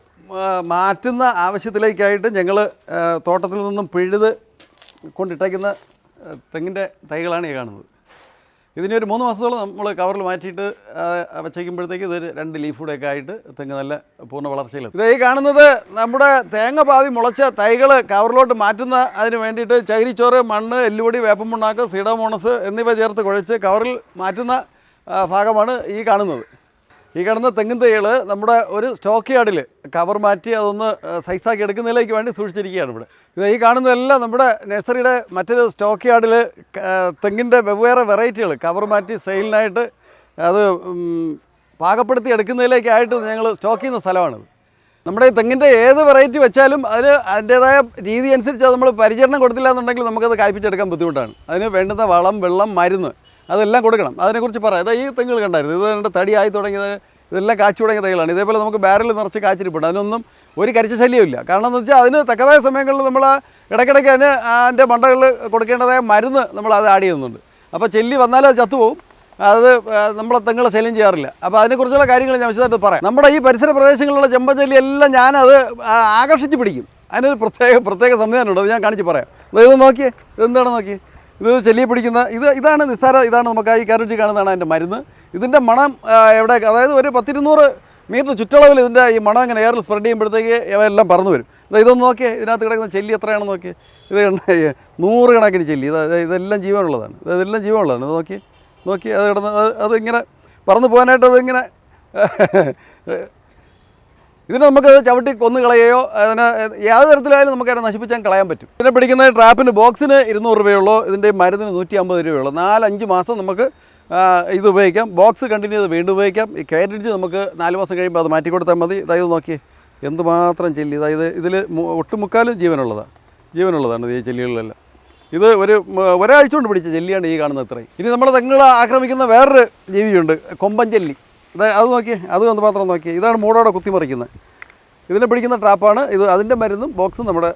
മാറ്റുന്ന ആവശ്യത്തിലേക്കായിട്ട് ഞങ്ങൾ തോട്ടത്തിൽ നിന്നും പിഴുത് കൊണ്ടിട്ടേക്കുന്ന തെങ്ങിൻ്റെ തൈകളാണ് ഈ കാണുന്നത്. ഇതിന് ഒരു 3 മാസത്തോളം നമ്മൾ കവറിൽ മാറ്റിയിട്ട് വച്ചേക്കുമ്പോഴത്തേക്ക് ഇത് 2 ലീഫ് കൂടെയൊക്കെ ആയിട്ട് തെങ്ങ് നല്ല പൂർണ്ണ വളർച്ചയിലെത്തും. ഇത് ഈ കാണുന്നത് നമ്മുടെ തേങ്ങ പാവി മുളച്ച തൈകൾ കവറിലോട്ട് മാറ്റുന്ന അതിന് വേണ്ടിയിട്ട് ചകിരിച്ചോറ്, മണ്ണ്, എല്ലുപൊടി, വേപ്പമുണ്ണാക്ക്, സീഡോമോണസ് എന്നിവ ചേർത്ത് കുഴച്ച് കവറിൽ മാറ്റുന്ന ഭാഗമാണ് ഈ കാണുന്നത്. ഈ കാണുന്ന തെങ്ങിൻ തൈകൾ നമ്മുടെ ഒരു സ്റ്റോക്ക് യാർഡിൽ കവർ മാറ്റി അതൊന്ന് സൈസാക്കി എടുക്കുന്നതിലേക്ക് വേണ്ടി സൂക്ഷിച്ചിരിക്കുകയാണ് ഇവിടെ. ഇത് ഈ കാണുന്നതെല്ലാം നമ്മുടെ നഴ്സറിയുടെ മറ്റൊരു സ്റ്റോക്ക് യാർഡിൽ തെങ്ങിൻ്റെ വെവ്വേറെ വെറൈറ്റികൾ കവർ മാറ്റി സെയിലിനായിട്ട് അത് പാകപ്പെടുത്തി എടുക്കുന്നതിലേക്കായിട്ട് ഞങ്ങൾ സ്റ്റോക്ക് ചെയ്യുന്ന സ്ഥലമാണിത്. നമ്മുടെ ഈ തെങ്ങിൻ്റെ ഏത് വെറൈറ്റി വെച്ചാലും അതിന് അതിൻ്റേതായ രീതി അനുസരിച്ച് നമ്മൾ പരിചരണം കൊടുത്തില്ല എന്നുണ്ടെങ്കിൽ നമുക്കത് കായ്പ്പിച്ചെടുക്കാൻ ബുദ്ധിമുട്ടാണ്. അതിന് വേണ്ടുന്ന വളം, വെള്ളം, മരുന്ന് അതെല്ലാം കൊടുക്കണം. അതിനെക്കുറിച്ച് പറയാം. അതാ ഈ തെങ്ങുകൾ കണ്ടായിരുന്നു, ഇത് എൻ്റെ തടിയായി തുടങ്ങിയത്, ഇതെല്ലാം കാച്ചു തുടങ്ങിയ തൈകളാണ്. ഇതേപോലെ നമുക്ക് ബാരലിൽ നിറച്ച് കാച്ചിരിപ്പുണ്ട്. അതിനൊന്നും ഒരു കരിച്ച ശല്യമില്ല. കാരണം എന്ന് വെച്ചാൽ അതിന് തക്കതായ സമയങ്ങളിൽ നമ്മൾ ഇടയ്ക്കിടയ്ക്ക് അതിൻ്റെ മണ്ടകളിൽ കൊടുക്കേണ്ടതായ മരുന്ന് നമ്മൾ അത് ആഡ് ചെയ്യുന്നുണ്ട്. അപ്പോൾ ചെല്ലി വന്നാലും അത് ചത്തുപോകും. അത് നമ്മളെ തെങ്ങുകളെ ശല്യം ചെയ്യാറില്ല. അപ്പോൾ അതിനെക്കുറിച്ചുള്ള കാര്യങ്ങൾ ഞാൻ വിശദമായിട്ട് പറയാം. നമ്മുടെ ഈ പരിസര പ്രദേശങ്ങളിലുള്ള ചെമ്പഞ്ചല്ലി എല്ലാം ഞാനത് ആകർഷിച്ച് പിടിക്കും. അതിനൊരു പ്രത്യേക സംവിധാനമുണ്ട്. അത് ഞാൻ കാണിച്ച് പറയാം. ഇത് നോക്കിയേ, ഇതെന്താണ് നോക്കിയേ, ഇത് ചെല്ലിയെ പിടിക്കുന്ന ഇതാണ് നിസ്സാര, ഇതാണ് നമുക്ക് ഈ കാരറ്റ് കാണുന്നതാണ് അതിൻ്റെ മരുന്ന്. ഇതിൻ്റെ മണം എവിടെ, അതായത് ഒരു 10-200 മീറ്റർ ചുറ്റളവിൽ ഇതിൻ്റെ ഈ മണം ഇങ്ങനെ എയറിൽ സ്പ്രെഡ് ചെയ്യുമ്പോഴത്തേക്ക് എല്ലാം പറന്നു വരും. ഇതൊന്ന് നോക്കിയേ, ഇതിനകത്ത് കിടക്കുന്ന ചെല്ലി എത്രയാണെന്ന് നോക്കിയേ. ഇത് 100 കണക്കിന് ചെല്ലി. ഇതെല്ലാം ജീവനുള്ളതാണ്. ഇതെല്ലാം ജീവനുള്ളതാണ്. ഇത് നോക്കി അത് കിടന്ന് അതിങ്ങനെ പറന്നു പോകാനായിട്ട് അതിങ്ങനെ ഇതിനെ നമുക്ക് ചവിട്ടി കൊന്നു കളയുകയോ അതിനെ യാതൊരു തരത്തിലായാലും നമുക്ക് അതിനെ നശിപ്പിച്ചാൽ കളയാൻ പറ്റും. ഇതിനെ പിടിക്കുന്ന ട്രാപ്പിന് ബോക്സിന് 200 രൂപയുള്ളൂ, ഇതിൻ്റെ മരുന്നിന് 150 രൂപയുള്ളൂ. 4-5 മാസം നമുക്ക് ഇത് ഉപയോഗിക്കാം. ബോക്സ് കണ്ടിന്യൂ ചെയ്ത് വീണ്ടും ഉപയോഗിക്കാം. ഈ കാരറ്റ് നമുക്ക് 4 മാസം കഴിയുമ്പോൾ അത് മാറ്റി കൊടുത്താൽ മതി. ഇതായത് നോക്കി എന്തുമാത്രം ചെല്ലി, അതായത് ഇതിൽ ഒട്ടുമുക്കാലും ജീവനുള്ളതാണ് ഈ ചെല്ലികളിലെല്ലാം. ഇത് ഒരാഴ്ച കൊണ്ട് പിടിച്ച ചെല്ലിയാണ് ഈ കാണുന്നത് ഇത്രയും. ഇനി നമ്മുടെ തെങ്ങുകളെ ആക്രമിക്കുന്ന വേറൊരു ജീവിയുണ്ട്, കൊമ്പൻ ചെല്ലി. അത് നോക്കിയേ, അത് മാത്രം നോക്കിയേ. ഇതാണ് മൂടോടെ കുത്തിമറിക്കുന്നത്. ഇതിനെ പിടിക്കുന്ന ട്രാപ്പാണ് ഇത്. അതിൻ്റെ മരുന്നും ബോക്സും നമ്മുടെ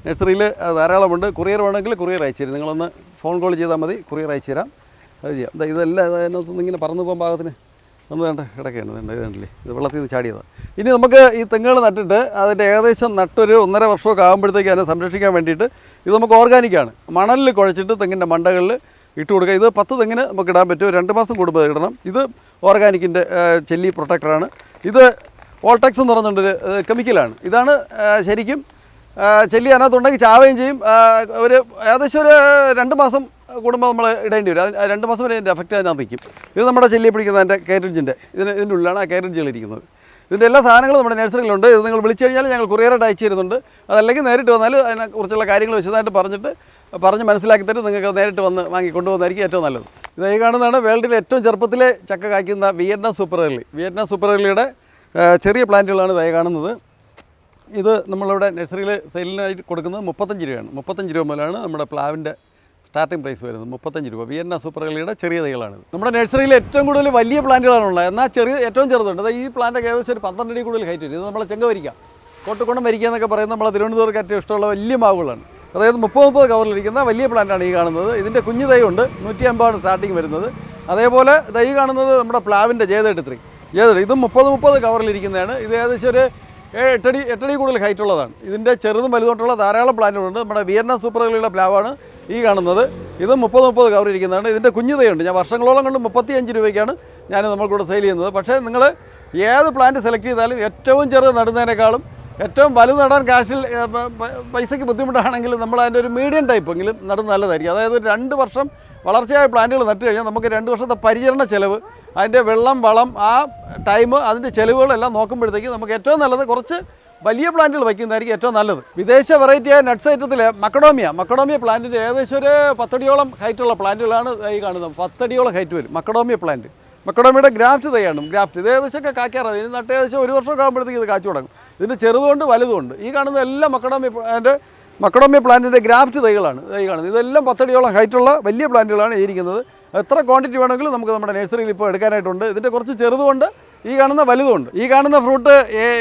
നഴ്സറിയിൽ ധാരാളമുണ്ട്. കൊറിയർ വേണമെങ്കിൽ കൊറിയർ അയച്ചു തരും. നിങ്ങളൊന്ന് ഫോൺ കോൾ ചെയ്താൽ മതി, കൊറിയർ അയച്ചു തരാം. അത് ചെയ്യാം. ഇതെല്ലാം അതിനകത്തുനിന്ന് ഇങ്ങനെ പറന്നു പോകാൻ പാകത്തിന് ഒന്ന് വേണ്ട കിടക്കുകയാണ്. ഇത് കണ്ടില്ലേ, ഇത് വെള്ളത്തിൽ നിന്ന് ചാടിയതാണ്. ഇനി നമുക്ക് ഈ തെങ്ങുകൾ നട്ടിട്ട് അതിൻ്റെ ഏകദേശം നട്ടൊരു 1.5 വർഷമൊക്കെ ആകുമ്പോഴത്തേക്ക് അതിനെ സംരക്ഷിക്കാൻ വേണ്ടിയിട്ട് ഇത് നമുക്ക് ഓർഗാനിക്കാണ്. മണലിൽ കുഴച്ചിട്ട് തെങ്ങിൻ്റെ മണ്ടകളിൽ ഇട്ട് കൊടുക്കുക. ഇത് 10 തെങ്ങിന് നമുക്ക് ഇടാൻ പറ്റും. 2 മാസം കൂടുമ്പോൾ ഇടണം. ഇത് ഓർഗാനിക്കിൻ്റെ ചെല്ലി പ്രൊട്ടക്ടറാണ്. ഇത് വോൾടെക്സ് എന്ന് പറഞ്ഞുകൊണ്ടൊരു കെമിക്കലാണ്. ഇതാണ് ശരിക്കും ചെല്ലി അതിനകത്തുണ്ടെങ്കിൽ ചാവുകയും ചെയ്യും. ഏകദേശം ഒരു 2 മാസം കൂടുമ്പോൾ നമ്മൾ ഇടേണ്ടി വരും. 2 മാസം വരെ ഇതിൻ്റെ എഫക്റ്റ് അതിനകത്ത് നിൽക്കും. ഇത് നമ്മുടെ ചെല്ലിയെ പിടിക്കുന്ന അതിൻ്റെ കാരറ്റിൻ്റെ ഇതിൻ്റെ ഉള്ളിലാണ് ആ കാരറ്റുകളിരിക്കുന്നത്. ഇതിൻ്റെ എല്ലാ സാധനങ്ങളും നമ്മുടെ നഴ്സറിയിലുണ്ട്. ഇത് നിങ്ങൾ വിളിച്ചു കഴിഞ്ഞാൽ ഞങ്ങൾ കൊറിയറായിട്ട് അയച്ചു തരുന്നുണ്ട്. അതല്ലെങ്കിൽ നേരിട്ട് വന്നാൽ അതിനെക്കുറിച്ചുള്ള കാര്യങ്ങൾ വിശദമായിട്ട് പറഞ്ഞ് മനസ്സിലാക്കി തരും. നിങ്ങൾക്ക് നേരിട്ട് വന്ന് വാങ്ങിക്കൊണ്ടുപോകുന്നതായിരിക്കും ഏറ്റവും നല്ലത്. ഇത് ഈ കാണുന്നതാണ് വേൾഡിലെ ഏറ്റവും ചെറുപ്പത്തിലെ ചക്ക കായ്ക്കുന്ന വിയറ്റ്നാം സൂപ്പർ ഏർലിയുടെ ചെറിയ പ്ലാന്റുകളാണ് ഇതായി കാണുന്നത്. ഇത് നമ്മളിവിടെ നഴ്സറിയിൽ സെയിലിനായിട്ട് കൊടുക്കുന്നത് 35 രൂപയാണ്. 35 രൂപ മുതലാണ് നമ്മുടെ പ്ലാവിൻ്റെ സ്റ്റാർട്ടിംഗ് പ്രൈസ് വരുന്നത്. 35 രൂപ. വിയറ്റ്നാം സൂപ്പർ ഏർലിയുടെ ചെറിയ തൈകളാണ്. നമ്മുടെ നഴ്സറിയിൽ ഏറ്റവും കൂടുതൽ വലിയ പ്ലാന്റുകളാണുള്ളത്. എന്നാൽ ഏറ്റവും ചെറുതുണ്ട്. ഈ പ്ലാന്റൊക്കെ ഏകദേശം ഒരു 12 അടി കൂടുതൽ ഹൈറ്റ് വരും. ഇത് നമ്മളെ ചെങ്കവരിക്ക, കോട്ടുകൊണ്ടം വരിക്കുക എന്നൊക്കെ പറയുന്നത് നമ്മളെ തിരുവനന്തപുരത്ത് ഏറ്റവും ഇഷ്ടമുള്ള വലിയ മാവുകളാണ്. അതായത് 30 കവറിലിരിക്കുന്ന വലിയ പ്ലാന്റാണ് ഈ കാണുന്നത്. ഇതിൻ്റെ കുഞ്ഞു തൈ ഉണ്ട്. 150 സ്റ്റാർട്ടിങ് വരുന്നത്. അതേപോലെ തൈ കാണുന്നത് നമ്മുടെ പ്ലാവിൻ്റെ J33. ഇതും 30 കവറിലിരിക്കുന്നതാണ്. ഇത് ഏകദേശം ഒരു 8 അടി കൂടുതൽ ഹൈറ്റ് ഉള്ളതാണ്. ഇതിൻ്റെ ചെറുതും വലുതോട്ടുള്ള ധാരാളം പ്ലാന്റുകളുണ്ട്. നമ്മുടെ വിയറ്റ്നാം സൂപ്പർ ഏർലിയുടെ പ്ലാവാണ് ഈ കാണുന്നത്. ഇതും 30 കവറിലിരിക്കുന്നതാണ്. ഇതിൻ്റെ കുഞ്ഞു തൈ ഉണ്ട്. ഞാൻ വർഷങ്ങളോളം കൊണ്ട് 35 രൂപയ്ക്കാണ് ഞാൻ നമ്മൾക്കൂടെ സെയിൽ ചെയ്യുന്നത്. പക്ഷേ നിങ്ങൾ ഏത് പ്ലാന്റ് സെലക്ട് ചെയ്താലും ഏറ്റവും ചെറുത് നടുന്നതിനേക്കാളും ഏറ്റവും വലുത് നടാൻ പൈസയ്ക്ക് ബുദ്ധിമുട്ടാണെങ്കിൽ നമ്മൾ അതിൻ്റെ ഒരു മീഡിയം ടൈപ്പ് എങ്കിലും നടുന്നത് നല്ലതായിരിക്കും. അതായത് 2 വർഷം വളർച്ചയായ പ്ലാന്റുകൾ നട്ട് കഴിഞ്ഞാൽ നമുക്ക് 2 വർഷത്തെ പരിചരണ ചെലവ്, അതിൻ്റെ വെള്ളം, വളം, ആ ടൈം, അതിൻ്റെ ചെലവുകളെല്ലാം നോക്കുമ്പോഴത്തേക്ക് നമുക്ക് ഏറ്റവും നല്ലത് കുറച്ച് വലിയ പ്ലാന്റുകൾ വയ്ക്കുന്നതായിരിക്കും ഏറ്റവും നല്ലത്. വിദേശ വെറൈറ്റിയായ നട്ട്സ് ഐറ്റത്തിൽ മക്കഡോമിയ പ്ലാന്റിൻ്റെ ഏകദേശം ഒരു 10 അടിയോളം ഹൈറ്റുള്ള പ്ലാന്റുകളാണ് ഈ കാണുന്നത്. 10 അടിയോളം ഹൈറ്റ് വരും മക്കഡോമിയ പ്ലാന്റ്. മക്കഡോമിയുടെ ഗ്രാഫ്റ്റ് തൈയാണ്. ഇത് ഏകദേശമൊക്കെ കായ്ക്കാറാണ്. ഇതിന് നട്ട് ഏകദേശം 1 വർഷമൊക്കെ ആകുമ്പോഴത്തേക്ക് ഇത് കാച്ചു തുടങ്ങും. ഇതിൻ്റെ ചെറുതുകൊണ്ട് വലുതുണ്ട്. ഈ കാണുന്ന എല്ലാം മക്കഡോമിയ പ്ലാന്റിൻ്റെ ഗ്രാഫ്റ്റ് തൈകളാണ്. ഈ കാണുന്നത് ഇതെല്ലാം 10 അടിയോളം ഹൈറ്റുള്ള വലിയ പ്ലാന്റുകളാണ് ഇരിക്കുന്നത്. എത്ര ക്വാണ്ടിറ്റി വേണമെങ്കിലും നമുക്ക് നമ്മുടെ നഴ്സറിയിൽ ഇപ്പോൾ എടുക്കാനായിട്ടുണ്ട്. ഇതിൻ്റെ കുറച്ച് ചെറുതുകൊണ്ട് ഈ കാണുന്ന വലുതുണ്ട്. ഈ കാണുന്ന ഫ്രൂട്ട്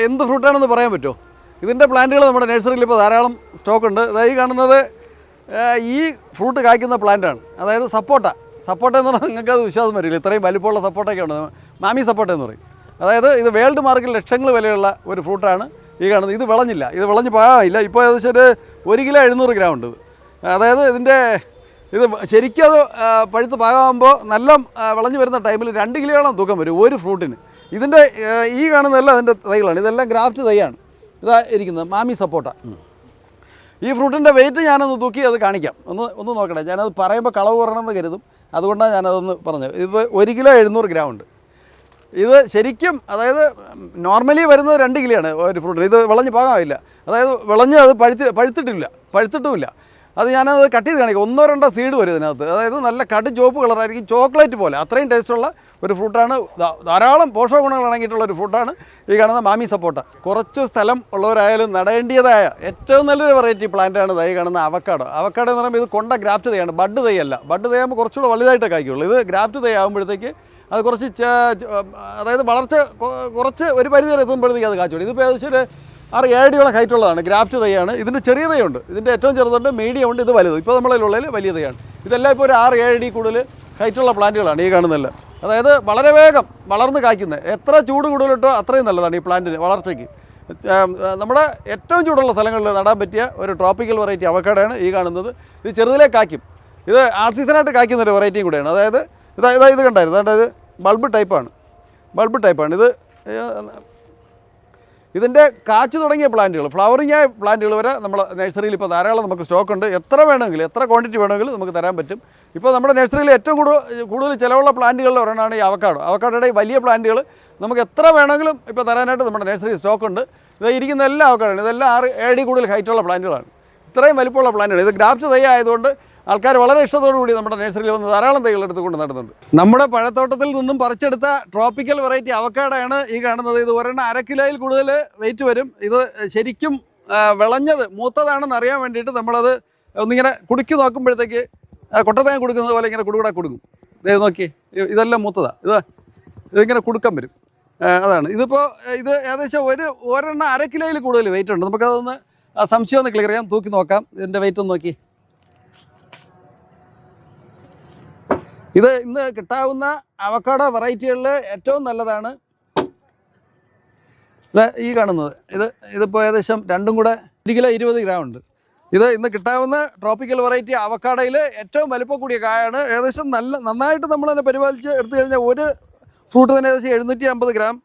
എന്ത് ഫ്രൂട്ടാണെന്ന് പറയാൻ പറ്റുമോ? ഇതിൻ്റെ പ്ലാന്റുകൾ നമ്മുടെ നഴ്സറിയിൽ ഇപ്പോൾ ധാരാളം സ്റ്റോക്കുണ്ട്. ഈ കാണുന്നത് ഈ ഫ്രൂട്ട് കായ്ക്കുന്ന പ്ലാന്റാണ്. അതായത് സപ്പോട്ട എന്ന് പറഞ്ഞാൽ നിങ്ങൾക്ക് അത് വിശ്വാസം വരില്ല. ഇത്രയും വലിപ്പമുള്ള സപ്പോട്ടയൊക്കെ ഉണ്ട്. മാമി സപ്പോട്ട എന്ന് പറയും. അതായത് ഇത് വേൾഡ് മാർക്കിൽ ലക്ഷങ്ങൾ വിലയുള്ള ഒരു ഫ്രൂട്ടാണ് ഈ കാണുന്നത്. ഇത് വിളഞ്ഞില്ല, ഇത് വിളഞ്ഞ് പാകില്ല. ഇപ്പോൾ ഏകദേശം ഒരു 1 കിലോ 700 ഗ്രാം ഉണ്ട്. അതായത് ഇത് ശരിക്കും അത് പഴുത്ത് പാകാകുമ്പോൾ നല്ല വിളഞ്ഞു വരുന്ന ടൈമിൽ 2 കിലോയോളം തൂക്കം വരും ഒരു ഫ്രൂട്ടിന്. ഇതിൻ്റെ ഈ കാണുന്നതെല്ലാം അതിൻ്റെ തൈകളാണ്. ഇതെല്ലാം ഗ്രാഫ്റ്റ് തൈയാണ്. ഇതാ ഇരിക്കുന്നത് മാമി സപ്പോട്ട. ഈ ഫ്രൂട്ടിൻ്റെ വെയിറ്റ് ഞാനൊന്ന് തൂക്കി അത് കാണിക്കാം. ഒന്ന് നോക്കട്ടെ. ഞാനത് പറയുമ്പോൾ കളവ് പറയണമെന്ന് കരുതും. അതുകൊണ്ടാണ് ഞാനതൊന്ന് പറഞ്ഞത്. ഇപ്പോൾ 1 കിലോ 700 ഗ്രാം ഉണ്ട്. ഇത് ശരിക്കും അതായത് നോർമലി വരുന്നത് 2 കിലോയാണ് ഒരു ഫ്രൂട്ട്. ഇത് വിളഞ്ഞ് പാകാമില്ല. അതായത് വിളഞ്ഞ് അത് പഴുത്തിട്ടുമില്ല. അത് ഞാനത് കട്ട് ചെയ്ത് കാണിക്കാം. 1-2 സീഡ് വരും ഇതിനകത്ത്. അതായത് നല്ല കടും ചുവപ്പ് കളറായിരിക്കും, ചോക്ലേറ്റ് പോലെ അത്രയും ടേസ്റ്റുള്ള ഒരു ഫ്രൂട്ടാണ്. ധാരാളം പോഷക ഗുണങ്ങൾ അടങ്ങിയിട്ടുള്ള ഒരു ഫ്രൂട്ടാണ് ഈ കാണുന്ന മാമി സപ്പോട്ട. കുറച്ച് സ്ഥലം ഉള്ളവരായാലും നടേണ്ടതായ ഏറ്റവും നല്ലൊരു വെറൈറ്റി പ്ലാന്റാണ് ഈ കാണുന്ന അവക്കാഡോ. അവക്കാഡോ എന്ന് പറയുമ്പോൾ ഇത് കൊണ്ട ഗ്രാഫ്റ്റ് തൈയാണ്, ബഡ് തൈയല്ല. ബഡ് തൈയാകുമ്പോൾ കുറച്ചുകൂടെ വലുതായിട്ടേ കായ്ക്കുള്ളൂ. ഇത് ഗ്രാഫ്റ്റ് തൈ ആകുമ്പോഴത്തേക്ക് അത് കുറച്ച് അതായത് വളർച്ച കുറച്ച് ഒരു പരിധി വരെ എത്തുമ്പോഴത്തേക്ക് അത് കായ്ച്ചോളൂ. ഇതിപ്പോൾ ഏകദേശം ഒരു 6-7 അടിയോളം ഹൈറ്റുള്ളതാണ്. ഗ്രാഫ്റ്റ് തൈയാണ്. ഇതിൻ്റെ ചെറിയ തൈയുണ്ട്, ഇതിൻ്റെ ഏറ്റവും ചെറുതുണ്ട്, മീഡിയം ഉണ്ട്, ഇത് വലുത്. ഇപ്പോൾ നമ്മളുള്ളതിൽ വലിയ തൈയാണ്. ഇതെല്ലാം ഇപ്പോൾ ഒരു 6-7 അടി കൂടുതൽ ഹൈറ്റുള്ള പ്ലാന്റുകളാണ് ഈ കാണുന്നതെല്ലാം. അതായത് വളരെ വേഗം വളർന്ന് കായ്ക്കുന്നത്. എത്ര ചൂട് കൂടുതലിട്ടോ അത്രയും നല്ലതാണ് ഈ പ്ലാന്റിന് വളർച്ചയ്ക്ക്. നമ്മുടെ ഏറ്റവും ചൂടുള്ള സ്ഥലങ്ങളിൽ നടാൻ പറ്റിയ ഒരു ട്രോപ്പിക്കൽ വെറൈറ്റി അവക്കാഡോയാണ് ഈ കാണുന്നത്. ഇത് ചെറുതിലേ കായ്ക്കും. ഇത് ആൾ സീസണായിട്ട് കായ്ക്കുന്ന ഒരു വെറൈറ്റിയും കൂടെയാണ്. അതായത് ഇത് കണ്ടായിരുന്നു, അതായത് ബൾബ് ടൈപ്പാണ്. ഇത് ഇതിൻ്റെ കാച്ചു തുടങ്ങിയ പ്ലാന്റുകൾ, ഫ്ലവറിംഗ് ആയ പ്ലാന്റുകൾ വരെ നമ്മുടെ നഴ്സറിയിൽ ഇപ്പോൾ ധാരാളം നമുക്ക് സ്റ്റോക്കുണ്ട്. എത്ര വേണമെങ്കിലും, എത്ര ക്വാണ്ടിറ്റി വേണമെങ്കിലും നമുക്ക് തരാൻ പറ്റും. ഇപ്പോൾ നമ്മുടെ നഴ്സറിയിൽ ഏറ്റവും കൂടുതൽ ചിലവുള്ള പ്ലാന്റുകളിൽ ഒരെണ്ണമാണ് ഈ അവക്കാഡോ. അവക്കാഡോയുടെ ഈ വലിയ പ്ലാന്റുകൾ നമുക്ക് എത്ര വേണമെങ്കിലും ഇപ്പോൾ തരാനായിട്ട് നമ്മുടെ നഴ്സറിയിൽ സ്റ്റോക്കുണ്ട്. ഇത് ഇരിക്കുന്ന എല്ലാ അവക്കാഡോയാണ്. ഇതെല്ലാം 6-7 അടി കൂടുതൽ ഹൈറ്റുള്ള പ്ലാന്റുകളാണ്. ഇത്രയും വലിപ്പമുള്ള പ്ലാന്റുകൾ. ഇത് ഗ്രാഫ്റ്റ് തൈ ആയതുകൊണ്ട് ആൾക്കാർ വളരെ ഇഷ്ടത്തോടു കൂടി നമ്മുടെ നഴ്സറിയിൽ വന്ന് ധാരാളം തൈകൾ എടുത്തുകൊണ്ട് നടുന്നുണ്ട്. നമ്മുടെ പഴത്തോട്ടത്തിൽ നിന്നും പറിച്ചെടുത്ത ട്രോപ്പിക്കൽ വെറൈറ്റി അവക്കാഡോയാണ് ഈ കാണുന്നത്. ഇത് ഒരെണ്ണം 1/2 കിലോയിൽ കൂടുതൽ വെയിറ്റ് വരും. ഇത് ശരിക്കും വിളഞ്ഞത് മൂത്തതാണെന്ന് അറിയാൻ വേണ്ടിയിട്ട് നമ്മളത് ഒന്നിങ്ങനെ കുടുക്കി നോക്കുമ്പോഴത്തേക്ക് കൊട്ടത്തേങ്ങ കൊടുക്കുന്നത് പോലെ ഇങ്ങനെ കുടുകൂടെ കൊടുക്കും. ഇത് നോക്കി, ഇതെല്ലാം മൂത്തതാണ്. ഇതിങ്ങനെ കുടുക്കം വരും. അതാണ് ഇതിപ്പോൾ. ഇത് ഏകദേശം ഒരെണ്ണം 1/2 കിലോയിൽ കൂടുതൽ വെയിറ്റ് ഉണ്ട്. നമുക്കതൊന്ന് സംശയം ഒന്ന് ക്ലിയർ ചെയ്യാം. തൂക്കി നോക്കാം. ഇതിൻ്റെ വെയിറ്റ് ഒന്ന് നോക്കി. ഇത് ഇന്ന് കിട്ടാവുന്ന അവക്കാഡോ വെറൈറ്റികളിൽ ഏറ്റവും നല്ലതാണ് ഇത് ഈ കാണുന്നത്. ഇതിപ്പോൾ ഏകദേശം രണ്ടും കൂടെ 1 കിലോ 20 ഗ്രാം ഉണ്ട്. ഇത് ഇന്ന് കിട്ടാവുന്ന ട്രോപ്പിക്കൽ വെറൈറ്റി അവക്കാഡോയിൽ ഏറ്റവും വലിപ്പം കൂടിയ കായാണ്. ഏകദേശം നന്നായിട്ട് നമ്മൾ തന്നെ പരിപാലിച്ച് എടുത്തു കഴിഞ്ഞാൽ ഒരു ഫ്രൂട്ട് തന്നെ ഏകദേശം 750 ഗ്രാം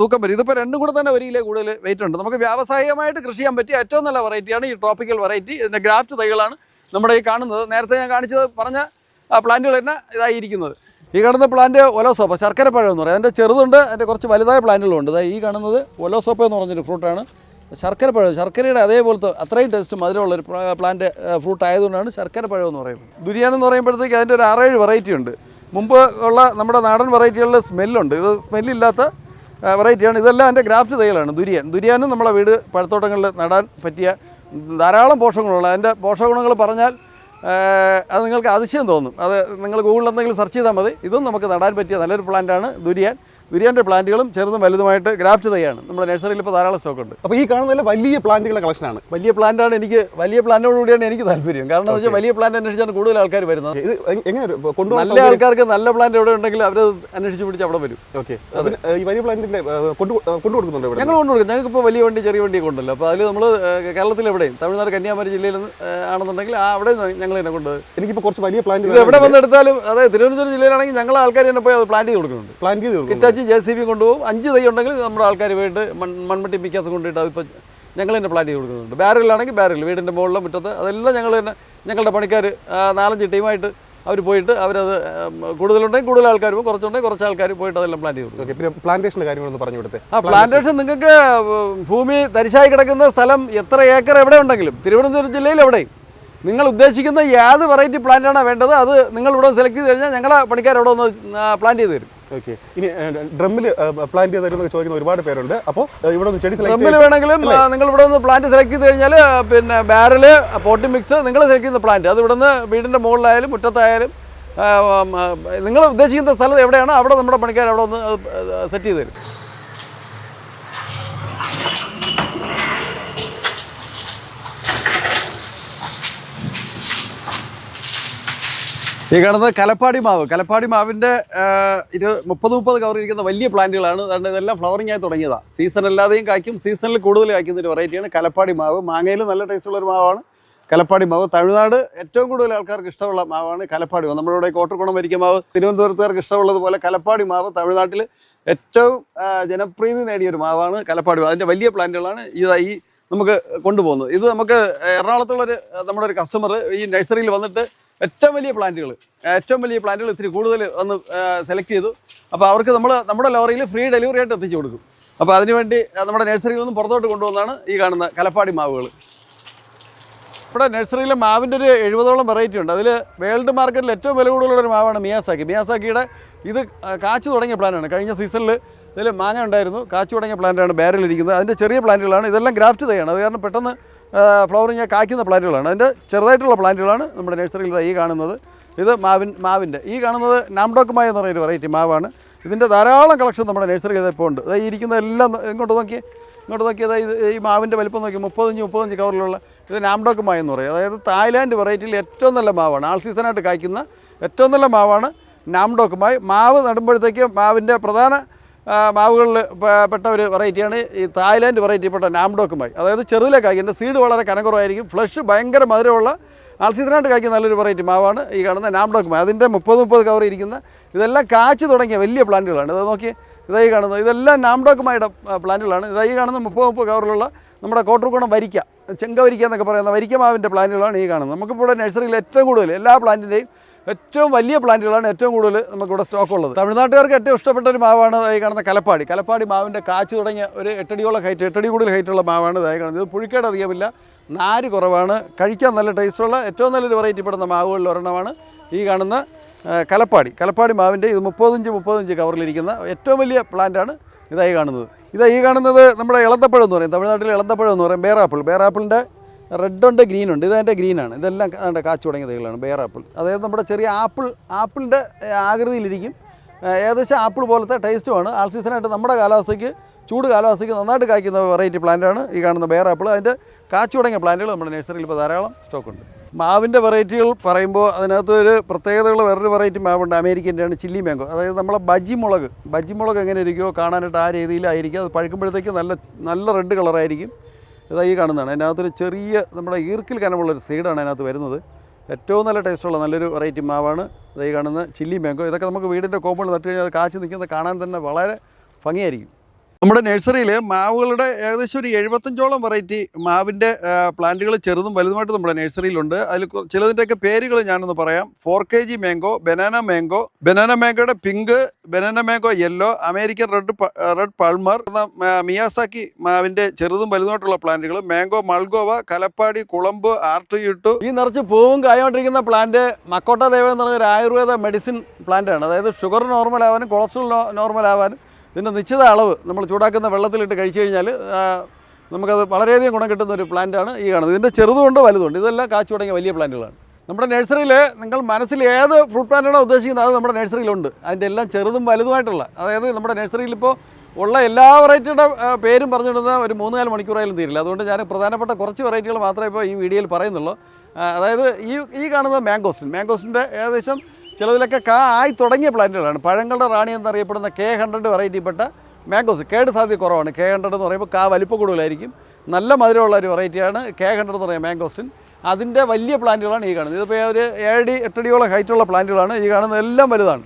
തൂക്കം വരും. ഇതിപ്പോൾ രണ്ടും കൂടെ തന്നെ 1 കിലോ കൂടുതൽ വെയിറ്റ് ഉണ്ട്. നമുക്ക് വ്യാവസായികമായിട്ട് കൃഷി ചെയ്യാൻ പറ്റിയ ഏറ്റവും നല്ല വെറൈറ്റിയാണ് ഈ ട്രോപ്പിക്കൽ വെറൈറ്റി. ഇതിൻ്റെ ഗ്രാഫ്റ്റ് തൈകളാണ് നമ്മുടെ ഈ കാണുന്നത്. നേരത്തെ ഞാൻ പറഞ്ഞ പ്ലാന്റുകൾ തന്നെ ഇതായിരിക്കുന്നത്. ഈ കാണുന്ന പ്ലാന്റ് ഒലോസോപ്പ, ശർക്കരപ്പഴം എന്ന് പറയും. അതിൻ്റെ ചെറുതുണ്ട്, അതിൻ്റെ കുറച്ച് വലുതായ പ്ലാന്റുകളുണ്ട്. ഈ കാണുന്നത് ഒലോസോപ്പ എന്ന് പറഞ്ഞൊരു ഫ്രൂട്ടാണ്. ശർക്കരപ്പഴം, ശർക്കരയുടെ അതേപോലത്തെ അത്രയും ടേസ്റ്റ് മധുരമുള്ളൊരു ഫ്രൂട്ട് ആയതുകൊണ്ടാണ് ശർക്കരപ്പഴം എന്ന് പറയുന്നത്. ദുരിയാൻ എന്ന് പറയുമ്പോഴത്തേക്ക് അതിൻ്റെ ഒരു 6-7 വെറൈറ്റി ഉണ്ട്. മുമ്പ് ഉള്ള നമ്മുടെ നാടൻ വെറൈറ്റികളിൽ സ്മെല്ലുണ്ട്. ഇത് സ്മെല്ലില്ലാത്ത വെറൈറ്റിയാണ്. ഇതെല്ലാം എൻ്റെ ഗ്രാഫ്റ്റ് തൈകളാണ്. ദുരിയാനും നമ്മളെ വീട് പഴത്തോട്ടങ്ങളിൽ നടാൻ പറ്റിയ ധാരാളം പോഷകങ്ങളുള്ള, അതിൻ്റെ പോഷകഗുണങ്ങൾ പറഞ്ഞാൽ അത് നിങ്ങൾക്ക് അതിശയം തോന്നും. അത് നിങ്ങൾ ഗൂഗിളിൽ എന്തെങ്കിലും സെർച്ച് ചെയ്താൽ മതി. ഇതും നമുക്ക് നടാൻ പറ്റിയ നല്ലൊരു പ്ലാന്റാണ് ദുരിയാൻ്റെ പ്ലാന്റുകളും ചെറുതും വലുതുമായിട്ട് ഗ്രാഫ്റ്റ് തൈയാണ്. നമ്മുടെ നഴ്സറിയിൽ ഇപ്പോൾ ധാരാളം സ്റ്റോക്കുണ്ട്. അപ്പോൾ ഈ കാണുന്നതിൽ വലിയ പ്ലാന്റുകളുടെ കളക്ഷനാണ്. വലിയ പ്ലാന്റോടുകൂടിയാണ് എനിക്ക് താല്പര്യം. കാരണം എന്താ വെച്ചാൽ വലിയ പ്ലാന്റ് അന്വേഷിച്ചാണ് കൂടുതൽ ആൾക്കാർ വരുന്നത്. ഇത് എങ്ങനെ നല്ല ആൾക്കാർക്ക് നല്ല പ്ലാന്റ് എവിടെ ഉണ്ടെങ്കിൽ അവർ അന്വേഷിച്ച് പിടിച്ച് അവിടെ വരും. ഓക്കെ, ഈ വലിയ പ്ലാന്റിന്റെ കൊണ്ടുകൊടുക്കുന്നുണ്ട്. ഞങ്ങൾ കൊണ്ടുകൊടുക്കും. ഞങ്ങൾക്കിപ്പോൾ വലിയ വണ്ടി ചെറിയ വണ്ടിയൊക്കെ ഉണ്ടല്ലോ. അപ്പോൾ അതിൽ നമ്മൾ കേരളത്തിൽ എവിടെയും, തമിഴ്നാട് കന്യാകുമാരി ജില്ലയിൽ ആണെന്നുണ്ടെങ്കിൽ അവിടെ ഞങ്ങൾ തന്നെ കൊണ്ടുപോകും. എനിക്കിപ്പോൾ കുറച്ച് വലിയ പ്ലാന്റ് എവിടെ വന്നെടുത്താലും, അതായത് തിരുവനന്തപുരം ജില്ലയിലാണെങ്കിൽ ഞങ്ങൾ ആൾക്കാർ തന്നെ പോയി അത് പ്ലാന്റ് ചെയ്ത് കൊടുക്കുന്നുണ്ട്. പ്ലാന്റ് ചെയ്ത് JCB കൊണ്ടുപോകും. 5 തൈ ഉണ്ടെങ്കിൽ നമ്മുടെ ആൾക്കാർ പോയിട്ട് മൺമട്ടി മിക്കാസ് കൊണ്ടിട്ട് അതിപ്പോൾ ഞങ്ങൾ തന്നെ പ്ലാന്റ് ചെയ്ത് കൊടുക്കുന്നുണ്ട്. ബാരലാണെങ്കിൽ ബാരൽ, വീടിൻ്റെ മുകളിലെ മുറ്റത്ത്, അതെല്ലാം ഞങ്ങൾ തന്നെ, ഞങ്ങളുടെ പണിക്കാർ 4-5 ടീമായിട്ട് അവർ പോയിട്ട് അവരത് കൂടുതലുണ്ടെങ്കിൽ കൂടുതൽ ആൾക്കാർ പോകും, കുറച്ചുണ്ടെങ്കിൽ കുറച്ച് ആൾക്കാർ പോയിട്ട് അതെല്ലാം പ്ലാന്റ് ചെയ്ത് കൊടുക്കും. പിന്നെ പ്ലാന്റേഷൻ്റെ കാര്യങ്ങളൊന്ന് പറഞ്ഞു കൊടുത്തേ. പ്ലാന്റേഷൻ നിങ്ങൾക്ക് ഭൂമി തരിശായി കിടക്കുന്ന സ്ഥലം എത്ര ഏക്കർ എവിടെ ഉണ്ടെങ്കിലും, തിരുവനന്തപുരം ജില്ലയിൽ എവിടെയും നിങ്ങൾ ഉദ്ദേശിക്കുന്ന ഏത് വെറൈറ്റി പ്ലാന്റാണോ വേണ്ടത് അത് നിങ്ങൾ ഇവിടെ സെലക്ട് ചെയ്ത് കഴിഞ്ഞാൽ ഞങ്ങളെ പണിക്കാർ അവിടെ ഒന്ന് പ്ലാന്റ് ചെയ്ത് തരും. ഓക്കെ, ഇനി ഡ്രമ്മിൽ പ്ലാന്റ് ചെയ്ത് തരുമെന്ന് ചോദിക്കുന്ന ഒരുപാട് പേരുണ്ട്. അപ്പോൾ ഇവിടെ ഒന്ന് ചെടി ഡ്രമ്മിൽ വേണമെങ്കിലും നിങ്ങൾ ഇവിടെ നിന്ന് പ്ലാന്റ് സെലക്ട് ചെയ്ത് കഴിഞ്ഞാൽ പിന്നെ ബാരല്, പോട്ടി മിക്സ് നിങ്ങൾ സെലക്ട് ചെയ്യുന്ന പ്ലാന്റ് അത് ഇവിടെ നിന്ന് വീടിൻ്റെ മുകളിലായാലും മുറ്റത്തായാലും നിങ്ങൾ ഉദ്ദേശിക്കുന്ന സ്ഥലം എവിടെയാണോ അവിടെ നമ്മുടെ പണിക്കാർ അവിടെ ഒന്ന് സെറ്റ് ചെയ്ത് തരും. ഈ കാണുന്നത് കലപ്പാടി മാവിൻ്റെ 30 കവർ ഇരിക്കുന്ന വലിയ പ്ലാന്റുകളാണ്. അതുകൊണ്ട് ഇതെല്ലാം ഫ്ലവറിംഗ് ആയി തുടങ്ങിയതാണ്. സീസൺ അല്ലാതെയും കായ്ക്കും, സീസണിൽ കൂടുതൽ കായ്ക്കുന്ന ഒരു വെറൈറ്റിയാണ് കലപ്പാടി മാവ്. മാങ്ങയിൽ നല്ല ടേസ്റ്റുള്ളൊരു മാവാണ് കലപ്പാടി മാവ്. തമിഴ്നാട് ഏറ്റവും കൂടുതൽ ആൾക്കാർക്ക് ഇഷ്ടമുള്ള മാവാണ് കലപ്പാടി മാവ്. നമ്മളിവിടെ കോട്ടർകുളം വരിക്ക മാവ് തിരുവനന്തപുരത്തുകാർക്ക് ഇഷ്ടമുള്ളതുപോലെ കലപ്പാടി മാവ് തമിഴ്നാട്ടിൽ ഏറ്റവും ജനപ്രീതി നേടിയൊരു മാവാണ് കലപ്പാടി മാവ്. അതിൻ്റെ വലിയ പ്ലാന്റുകളാണ് ഈ നമുക്ക് കൊണ്ടുപോകുന്നത്. ഇത് നമുക്ക് എറണാകുളത്തുള്ളൊരു നമ്മുടെ ഒരു കസ്റ്റമർ ഈ നഴ്സറിയിൽ വന്നിട്ട് ഏറ്റവും വലിയ പ്ലാന്റുകൾ ഇത്തിരി കൂടുതൽ ഒന്ന് സെലക്ട് ചെയ്തു. അപ്പോൾ അവർക്ക് നമ്മുടെ ലോറിയിൽ ഫ്രീ ഡെലിവറി ആയിട്ട് എത്തിച്ചു കൊടുക്കും. അപ്പോൾ അതിനുവേണ്ടി നമ്മുടെ നഴ്സറിയിൽ നിന്നും പുറത്തോട്ട് കൊണ്ടുവന്നാണ് ഈ കാണുന്ന കലപ്പാടി മാവുകൾ. ഇവിടെ നഴ്സറിയിലെ മാവിൻ്റെ ഒരു 70ഓളം വെറൈറ്റി ഉണ്ട്. അതിൽ വേൾഡ് മാർക്കറ്റിൽ ഏറ്റവും വില കൂടുതലുള്ള ഒരു മാവാണ് മിയാസാക്കിയുടെ. ഇത് കാച്ചു തുടങ്ങിയ പ്ലാന്റാണ്. കഴിഞ്ഞ സീസണിൽ ഇതിൽ മാങ്ങ ഉണ്ടായിരുന്നു, കാച്ചു തുടങ്ങിയ പ്ലാന്റാണ് ബാരലിരിക്കുന്നത്. അതിൻ്റെ ചെറിയ പ്ലാന്റുകളാണ്, ഇതെല്ലാം ഗ്രാഫ്റ്റ് തൈയാണ്. അത് കാരണം പെട്ടെന്ന് ഫ്ലവറിങ് കായ്ക്കുന്ന പ്ലാന്റുകളാണ്. അതിൻ്റെ ചെറുതായിട്ടുള്ള പ്ലാന്റുകളാണ് നമ്മുടെ നഴ്സറിയിൽ ഈ കാണുന്നത്. ഇത് മാവിൻ്റെ ഈ കാണുന്നത് നാംഡോക്കുമായ എന്ന് പറയുന്ന വെറൈറ്റി മാവാണ്. ഇതിൻ്റെ ധാരാളം കളക്ഷൻ നമ്മുടെ നഴ്സറിയിൽ ഇപ്പോൾ ഉണ്ട്. ഈ ഇരിക്കുന്ന എല്ലാം ഇങ്ങോട്ട് നോക്കിയത് ഈ മാവിൻ്റെ വലിപ്പം നോക്കി 35 കവറിലുള്ള ഇത് നാംഡോക്കുമായ എന്ന് പറയും. അതായത് തായ്ലാൻഡ് വെറൈറ്റിയിൽ ഏറ്റവും നല്ല മാവാണ്. ആൾ സീസണായിട്ട് കായ്ക്കുന്ന ഏറ്റവും നല്ല മാവാണ് നാംഡോക്കുമായി. മാവ് നടുമ്പോഴത്തേക്ക് മാവിൻ്റെ പ്രധാന മാവുകളിൽ പെട്ട ഒരു വെറൈറ്റിയാണ് ഈ തായ്ലാൻഡ് വെറൈറ്റിപ്പെട്ട നാംഡോക്കുമായി. അതായത് ചെറുതിലെ കായ്ക്കും, എൻ്റെ സീഡ് വളരെ കനകുറവായിരിക്കും, ഫ്ലഷ് ഭയങ്കര മധുരമുള്ള ആൾ സീസണായിട്ട് കായ്ക്കുന്ന നല്ലൊരു വെറൈറ്റി മാവാണ് ഈ കാണുന്ന നാംഡോക്കുമായി. അതിൻ്റെ 30 കവർ ഇരിക്കുന്ന ഇതെല്ലാം കാച്ചു തുടങ്ങിയ വലിയ പ്ലാന്റുകളാണ്. ഇത് നോക്കി ഇതായി കാണുന്നത് ഇതെല്ലാം നാംഡോക്കുമായുടെ പ്ലാന്റുകളാണ്. ഇതായി കാണുന്ന 30 കവറിലുള്ള നമ്മുടെ കോട്ടൂർക്കോണം വരിക്ക, ചെങ്കവരിക്ക എന്നൊക്കെ പറയുന്ന വരിക്ക മാവിൻ്റെ പ്ലാന്റുകളാണ് ഈ കാണുന്നത്. നമുക്കിപ്പോൾ ഇവിടെ നഴ്സറിയിൽ ഏറ്റവും കൂടുതൽ എല്ലാ പ്ലാന്റിൻ്റെയും ഏറ്റവും വലിയ പ്ലാന്റുകളാണ് ഏറ്റവും കൂടുതൽ നമുക്കിവിടെ സ്റ്റോക്ക് ഉള്ളത്. തമിഴ്നാട്ടുകാർക്ക് ഏറ്റവും ഇഷ്ടപ്പെട്ട ഒരു മാവാണ് ഈ കാണുന്ന കലപ്പാടി മാവിൻ്റെ കാച്ചു തുടങ്ങിയ ഒരു 8 അടിയോളം ഹൈറ്റ്, 8 അടി കൂടുതൽ ഹൈറ്റുള്ള മാവാണ് ഇതായി കാണുന്നത്. ഇത് പുഴുക്കേട് അധികമില്ല, നാര് കുറവാണ്, കഴിക്കാൻ നല്ല ടേസ്റ്റുള്ള ഏറ്റവും നല്ലൊരു വെറൈറ്റി പെടുന്ന മാവുകളിൽ ഒരെണ്ണമാണ് ഈ കാണുന്ന കലപ്പാടി മാവിൻ്റെ. ഇത് 35 കവറിലിരിക്കുന്ന ഏറ്റവും വലിയ പ്ലാന്റാണ് ഇതായി കാണുന്നത്. ഈ കാണുന്നത് നമ്മുടെ ഇളന്തപ്പഴം എന്ന് പറയും, തമിഴ്നാട്ടിലെ ഇളന്തപ്പഴം എന്ന് പറയും. ബേറാപ്പിളിൻ്റെ റെഡ് ഉണ്ട്, ഗ്രീൻ ഉണ്ട്. ഇതെൻ്റെ ഗ്രീനാണ്. ഇതെല്ലാം കാച്ചു തുടങ്ങിയ തൈകളാണ് ബേറാപ്പിൾ. അതായത് നമ്മുടെ ചെറിയ ആപ്പിളിൻ്റെ ആകൃതിയിലിരിക്കും. ഏകദേശം ആപ്പിൾ പോലത്തെ ടേസ്റ്റുമാണ്. ആൾ സീസണായിട്ട് നമ്മുടെ ചൂട് കാലാവസ്ഥയ്ക്ക് നന്നായിട്ട് കായ്ക്കുന്ന വെറൈറ്റി പ്ലാന്റാണ് ഈ കാണുന്ന ബേറാപ്പിൾ. അതിൻ്റെ കാച്ചു തുടങ്ങിയ പ്ലാന്റുകൾ നമ്മുടെ നഴ്സറിയിൽ ഇപ്പോൾ ധാരാളം സ്റ്റോക്കുണ്ട്. മാവിൻ്റെ വെറൈറ്റികൾ പറയുമ്പോൾ അതിനകത്ത് ഒരു പ്രത്യേകതകൾ വേറൊരു വെറൈറ്റി മാവുണ്ട്, അമേരിക്കൻ്റെയാണ് ചില്ലി മാംഗോ. അതായത് നമ്മളെ ബജ്ജിമുളക് എങ്ങനെ ഇരിക്കുമോ കാണാനായിട്ട് ആ രീതിയിലായിരിക്കും. അത് പഴുക്കുമ്പോഴത്തേക്ക് നല്ല റെഡ് കളറായിരിക്കും. ഈ കാണുന്നതാണ്. അതിനകത്തൊരു ചെറിയ നമ്മുടെ ഈർക്കിൽ കനമുള്ളൊരു സീഡാണ് അതിനകത്ത് വരുന്നത്. ഏറ്റവും നല്ല ടേസ്റ്റുള്ള നല്ലൊരു വെറൈറ്റി മാവാണ് ഈ കാണുന്ന ചില്ലി മാംഗോ. ഇതൊക്കെ നമുക്ക് വീടിൻ്റെ കോമ്പൗണ്ടിൽ നട്ട് കഴിഞ്ഞാൽ അത് കാച്ചു നിൽക്കുന്നത് കാണാൻ തന്നെ വളരെ ഭംഗിയായിരിക്കും. നമ്മുടെ നഴ്സറിയിൽ മാവുകളുടെ ഏകദേശം ഒരു 75ഓളം വെറൈറ്റി മാവിൻ്റെ പ്ലാന്റുകൾ ചെറുതും വലുതുമായിട്ട് നമ്മുടെ നഴ്സറിയിലുണ്ട്. അതിൽ ചിലതിൻ്റെയൊക്കെ പേരുകൾ ഞാനൊന്ന് പറയാം. 4 kg മാംഗോ, ബനാന മാംഗോയുടെ pink, banana mango yellow, American red Palmer, Miyazaki മാവിൻ്റെ ചെറുതും വലുതുമായിട്ടുള്ള പ്ലാന്റുകൾ, മാംഗോ മൾഗോവ, കലപ്പാടി, കുളമ്പ്, ആർട്ടുയുട്ടു. ഈ നിറച്ച് പൂവും കായോണ്ടിരിക്കുന്ന പ്ലാന്റ് മക്കോട്ട ദേവ എന്ന് പറഞ്ഞ ഒരു ആയുർവേദ മെഡിസിൻ പ്ലാന്റാണ്. അതായത് ഷുഗർ നോർമൽ ആവാനും കൊളസ്ട്രോൾ നോർമൽ ആവാനും ഇതിൻ്റെ നിശ്ചിത അളവ് നമ്മൾ ചൂടാക്കുന്ന വെള്ളത്തിലിട്ട് കഴിച്ചു കഴിഞ്ഞാൽ നമുക്കത് വളരെയധികം ഗുണം കിട്ടുന്ന ഒരു പ്ലാന്റാണ് ഈ കാണുന്നത്. ഇതിൻ്റെ ചെറുതുമുണ്ട് വലുതുണ്ട്. ഇതെല്ലാം കാച്ചു തുടങ്ങിയ വലിയ പ്ലാന്റുകളാണ്. നമ്മുടെ നഴ്സറിയിൽ നിങ്ങൾ മനസ്സിൽ ഏത് ഫ്രൂട്ട് പ്ലാന്റാണോ ഉദ്ദേശിക്കുന്നത് അത് നമ്മുടെ നഴ്സറിയിലുണ്ട്. അതിൻ്റെ എല്ലാം ചെറുതും വലുതുമായിട്ടുള്ള, അതായത് നമ്മുടെ നഴ്സറിയിൽ ഇപ്പോൾ ഉള്ള എല്ലാ വെറൈറ്റിയുടെ പേരും പറഞ്ഞിടുന്ന ഒരു 3-4 മണിക്കൂറായാലും തീരില്ല. അതുകൊണ്ട് ഞാൻ പ്രധാനപ്പെട്ട കുറച്ച് വെറൈറ്റികൾ മാത്രമേ ഇപ്പോൾ ഈ വീഡിയോയിൽ പറയുന്നുള്ളൂ. അതായത് ഈ കാണുന്നത് മാംഗോസിൻ്റെ ഏകദേശം ചിലതിലൊക്കെ ആയി തുടങ്ങിയ പ്ലാന്റുകളാണ്. പഴങ്ങളുടെ റാണി എന്നറിയപ്പെടുന്ന K100 വെറൈറ്റിപ്പെട്ട മാംഗോസ്. കേട് സാധ്യത കുറവാണ്. K100 എന്ന് പറയുമ്പോൾ വലിപ്പം കൂടുതലായിരിക്കും. നല്ല മധുരമുള്ള ഒരു വെറൈറ്റിയാണ് K100 എന്ന് പറയുന്ന മാംഗോസ്റ്റിൻ. അതിൻ്റെ വലിയ പ്ലാന്റുകളാണ് ഈ കാണുന്നത്. ഇതിപ്പോൾ ഒരു 7-8 അടിയോളം ഹൈറ്റുള്ള പ്ലാന്റുകളാണ് ഈ കാണുന്നത്. എല്ലാം വലുതാണ്,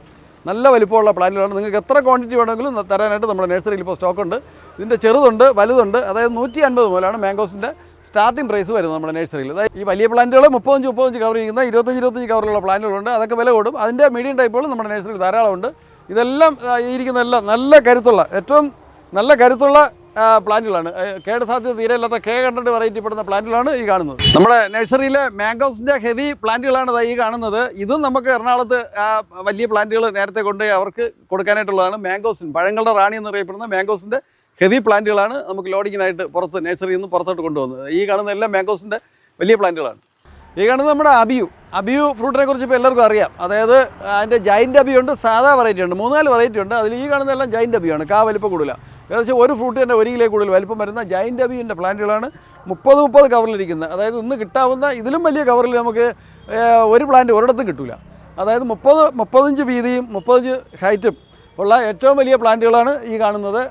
നല്ല വലിപ്പമുള്ള പ്ലാന്റുകളാണ്. നിങ്ങൾക്ക് എത്ര ക്വാണ്ടിറ്റി വേണമെങ്കിലും തരാനായിട്ട് നമ്മുടെ നഴ്സറിയിൽ ഇപ്പോൾ സ്റ്റോക്കുണ്ട്. ഇതിൻ്റെ ചെറുതുണ്ട് വലുതുണ്ട്. അതായത് 150 മുതലാണ് മാംഗോസിൻ്റെ സ്റ്റാർട്ടിംഗ് പ്രൈസ് വരുന്നത് നമ്മുടെ നഴ്സറിയിൽ. ഈ വലിയ പ്ലാന്റുകൾ 35 കവർ ചെയ്യുന്ന 25 കവറിലുള്ള പ്ലാന്റുകളുണ്ട്. അതൊക്കെ വില കൂടും. അതിൻ്റെ മീഡിയം ടൈപ്പുകൾ നമ്മുടെ നഴ്സറിയിൽ ധാരാളമുണ്ട്. ഇതെല്ലാം ഇരിക്കുന്നതെല്ലാം നല്ല കരുത്തുള്ള, ഏറ്റവും നല്ല കരുത്തുള്ള പ്ലാന്റുകളാണ്. കേട് സാധ്യത തീരെ ഇല്ലാത്ത K100 വെറൈറ്റി പെടുന്ന പ്ലാന്റുകളാണ് ഈ കാണുന്നത്. നമ്മുടെ നഴ്സറിയിലെ മാംഗോസിൻ്റെ ഹെവി പ്ലാന്റുകളാണ് ഈ കാണുന്നത്. ഇതും നമുക്ക് എറണാകുളത്ത് വലിയ പ്ലാന്റുകൾ നേരത്തെ കൊണ്ട് അവർക്ക് കൊടുക്കാനായിട്ടുള്ളതാണ്. മാംഗോസിൻ, പഴങ്ങളുടെ റാണി എന്നറിയപ്പെടുന്ന മാംഗോസിൻ്റെ ഹെവി പ്ലാന്റുകളാണ് നമുക്ക് ലോഡിങ്ങിനായിട്ട് നഴ്സറിയിൽ നിന്ന് പുറത്തോട്ട് കൊണ്ടുവന്നത്. ഈ കാണുന്ന എല്ലാം മാംഗോസിൻ്റെ വലിയ പ്ലാന്റുകളാണ്. ഈ കാണുന്നത് നമ്മുടെ അബിയു ഫ്രൂട്ടിനെ കുറിച്ച് ഇപ്പോൾ എല്ലാവർക്കും അറിയാം. അതായത് അതിൻ്റെ ജൈൻറ്റ് അബിയു ഉണ്ട്, സാധാ വെറൈറ്റി ഉണ്ട്, 3-4 വെറൈറ്റി ഉണ്ട്. അതിൽ ഈ കാണുന്നതെല്ലാം ജൈൻറ്റ് അബിയാണ്. വലിപ്പം കൂടുതലാണ്. ഏകദേശം ഒരു ഫ്രൂട്ട് തന്നെ 1 കിലോ കൂടുതൽ വലിപ്പം വരുന്ന ജൈൻറ്റ് അബിയുടെ പ്ലാന്റുകളാണ് 30 കവറിലിരിക്കുന്നത്. അതായത് ഇന്ന് കിട്ടാവുന്ന ഇതിലും വലിയ കവറിൽ നമുക്ക് ഒരു പ്ലാന്റ് ഒരിടത്തും കിട്ടില്ല. അതായത് 35 വീതിയും 35 ഹൈറ്റും ഉള്ള ഏറ്റവും വലിയ പ്ലാന്റുകളാണ് ഈ കാണുന്നത്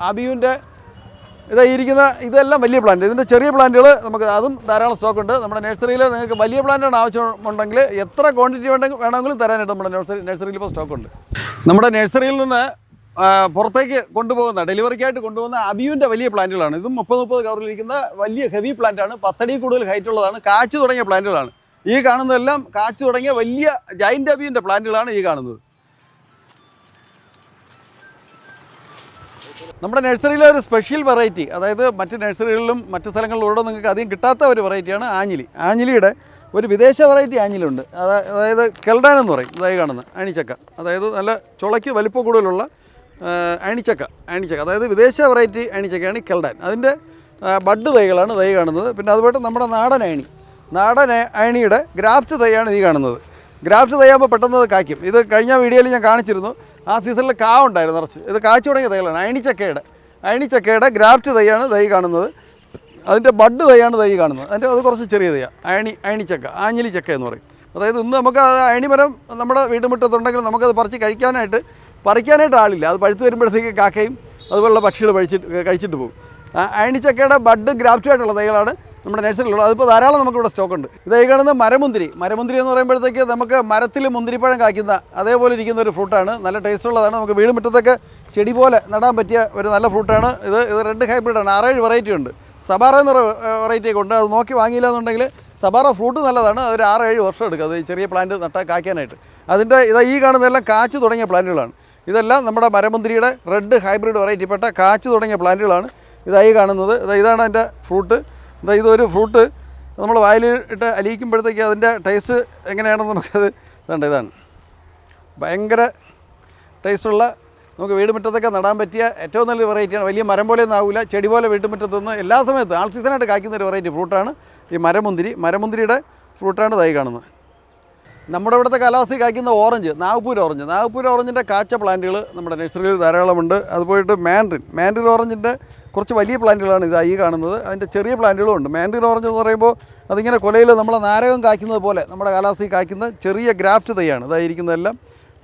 അബിയുവിൻ്റെ. ഇതെല്ലാം വലിയ പ്ലാന്റ്. ഇതിൻ്റെ ചെറിയ പ്ലാന്റുകൾ നമുക്ക് അതും ധാരാളം സ്റ്റോക്കുണ്ട്. നമ്മുടെ നഴ്സറിയിൽ നിങ്ങൾക്ക് വലിയ പ്ലാന്റാണ് ആവശ്യമുണ്ടെങ്കിൽ എത്ര ക്വാണ്ടിറ്റി വേണമെങ്കിലും തരാനായിട്ട് നമ്മുടെ നഴ്സറിയിൽ ഇപ്പോൾ സ്റ്റോക്കുണ്ട്. നമ്മുടെ നഴ്സറിയിൽ നിന്ന് പുറത്തേക്ക് കൊണ്ടുപോകുന്ന, ഡെലിവറിക്കായിട്ട് കൊണ്ടുപോകുന്ന അബിയുവിൻ്റെ വലിയ പ്ലാന്റുകളാണ്. ഇതും 30 കവറിലിരിക്കുന്ന വലിയ ഹെവി പ്ലാന്റാണ്. 10 അടി കൂടുതൽ ഹൈറ്റുള്ളതാണ്. കാച്ചു തുടങ്ങിയ പ്ലാന്റുകളാണ് ഈ കാണുന്നതെല്ലാം. കാച്ചു തുടങ്ങിയ വലിയ ജൈൻറ്റ് അബിയുവിൻ്റെ പ്ലാന്റുകളാണ് ഈ കാണുന്നത്. നമ്മുടെ നഴ്സറിയിലെ ഒരു സ്പെഷ്യൽ വെറൈറ്റി, അതായത് മറ്റ് നഴ്സറികളിലും മറ്റ് സ്ഥലങ്ങളിലൂടെ നിങ്ങൾക്ക് അധികം കിട്ടാത്ത ഒരു വെറൈറ്റിയാണ് ആഞ്ഞിലി. ആഞ്ഞിലിയുടെ ഒരു വിദേശ വെറൈറ്റി ആഞ്ഞിലുണ്ട്, അതായത് കെൽഡാൻ എന്ന് പറയും. ഇതായി കാണുന്നത് അയണിച്ചക്ക, അതായത് നല്ല ചുളയ്ക്ക് വലിപ്പം കൂടുതലുള്ള അയണിച്ചക്ക, അതായത് വിദേശ വെറൈറ്റി അയണിച്ചക്കയാണ് കെൽഡാൻ. അതിൻ്റെ ബഡ് തൈകളാണ് തൈ കാണുന്നത്. പിന്നെ അതുപോലെ നമ്മുടെ നാടൻ അയണിയുടെ ഗ്രാഫ്റ്റ് തൈയാണ് ഈ കാണുന്നത്. ഗ്രാഫ്റ്റ് തൈയാകുമ്പോൾ പെട്ടെന്ന് അത് കായ്ക്കും. ഇത് കഴിഞ്ഞ വീഡിയോയിൽ ഞാൻ കാണിച്ചിരുന്നു, ആ സീസണിൽ കാ ഉണ്ടായിരുന്നു നിറച്ച്. ഇത് കാച്ചു തുടങ്ങിയ തൈകളാണ്. അയണിച്ചക്കയുടെ ഗ്രാഫ്റ്റ് തൈയാണ് തൈ കാണുന്നത്. അതിൻ്റെ ബഡ് തൈയാണ് തൈ കാണുന്നത്. അത് കുറച്ച് ചെറിയ തൈയാണ് അയണിച്ചക്ക, ആഞ്ഞിലി ചക്ക എന്ന് പറയും. അതായത് ഇന്ന് നമുക്ക് അയണിമരം നമ്മുടെ വീട്ടുമുറ്റത്തുണ്ടെങ്കിൽ നമുക്കത് പറിക്കാനായിട്ട് ആളില്ല. അത് പഴുത്ത് വരുമ്പോഴത്തേക്ക് കാക്കയും അതുപോലുള്ള പക്ഷികൾ കഴിച്ചിട്ട് പോകും. അയണിച്ചക്കയുടെ ബഡ് ഗ്രാഫ്റ്റുമായിട്ടുള്ള തൈകളാണ് നമ്മുടെ നഴ്സറിയിലുള്ളത്. അതിപ്പോൾ ധാരാളം നമുക്കിവിടെ സ്റ്റോക്കുണ്ട്. ഇതായി കാണുന്ന മരമുന്തിരി എന്ന് പറയുമ്പോഴത്തേക്ക് നമുക്ക് മരത്തിൽ മുന്തിരിപ്പഴം കായ്ക്കുന്ന അതേപോലെ ഇരിക്കുന്ന ഒരു ഫ്രൂട്ടാണ്. നല്ല ടേസ്റ്റുള്ളതാണ്. നമുക്ക് വീട് മുറ്റത്തൊക്കെ ചെടി പോലെ നടാൻ പറ്റിയ ഒരു നല്ല ഫ്രൂട്ടാണ് ഇത്. റെഡ് ഹൈബ്രിഡാണ്. 6-7 വെറൈറ്റി ഉണ്ട്. സബാറ എന്നൊരു വെറൈറ്റിയൊക്കെ ഉണ്ട്. അത് നോക്കി വാങ്ങിയില്ല എന്നുണ്ടെങ്കിൽ സബാറ ഫ്രൂട്ട് നല്ലതാണ്. അതൊരു 6-7 വർഷം എടുക്കും അത് ചെറിയ പ്ലാന്റ് നട്ടാൽ കായ്ക്കാനായിട്ട്. ഈ കാണുന്നതെല്ലാം കാച്ചു തുടങ്ങിയ പ്ലാന്റുകളാണ്. ഇതെല്ലാം നമ്മുടെ മരമുന്തിരിയുടെ റെഡ് ഹൈബ്രിഡ് വെറൈറ്റിപ്പെട്ട കാച്ചു തുടങ്ങിയ പ്ലാന്റുകളാണ്. ഇതായി കാണുന്നത്. ഇതാണ് അതിൻ്റെ ഫ്രൂട്ട്. ഇതൊരു ഫ്രൂട്ട് നമ്മൾ വായിലിട്ട് അലിയിക്കുമ്പോഴത്തേക്ക് അതിൻ്റെ ടേസ്റ്റ് എങ്ങനെയാണെന്ന് നമുക്കത് ഇതാണ്. ഭയങ്കര ടേസ്റ്റുള്ള, നമുക്ക് വീടുമുറ്റത്തൊക്കെ നടാൻ പറ്റിയ ഏറ്റവും നല്ലൊരു വെറൈറ്റിയാണ്. വലിയ മരം പോലെ ഒന്നും ആവില്ല, ചെടി പോലെ വീട്ടുമുറ്റത്ത് നിന്ന് എല്ലാ സമയത്തും ആൾ സീസണായിട്ട് കായ്ക്കുന്ന ഒരു വെറൈറ്റി ഫ്രൂട്ടാണ് ഈ മരമുന്തിരിയുടെ ഫ്രൂട്ടാണ് തൈ കാണുന്നത്. നമ്മുടെ ഇവിടുത്തെ കാലാവസ്ഥയിൽ കായ്ക്കുന്ന ഓറഞ്ച്, നാഗ്പൂർ ഓറഞ്ചിൻ്റെ കാച്ച പ്ലാന്റുകൾ നമ്മുടെ നഴ്സറിയിൽ ധാരാളമുണ്ട്. അതുപോയിട്ട് മാൻഡ്രിൻ ഓറഞ്ചിൻ്റെ കുറച്ച് വലിയ പ്ലാന്റുകളാണ് ഈ കാണുന്നത്. അതിൻ്റെ ചെറിയ പ്ലാന്റുകളും ഉണ്ട്. മാൻഡ്രിൻ ഓറഞ്ച് എന്ന് പറയുമ്പോൾ അതിങ്ങനെ കൊലയിൽ നമ്മളെ നാരകം കായ്ക്കുന്നത് പോലെ നമ്മുടെ കാലാവസ്ഥയിൽ കായ്ക്കുന്ന ചെറിയ ഗ്രാഫ്റ്റ് തൈയാണ്. ഇതായിരിക്കുന്നതെല്ലാം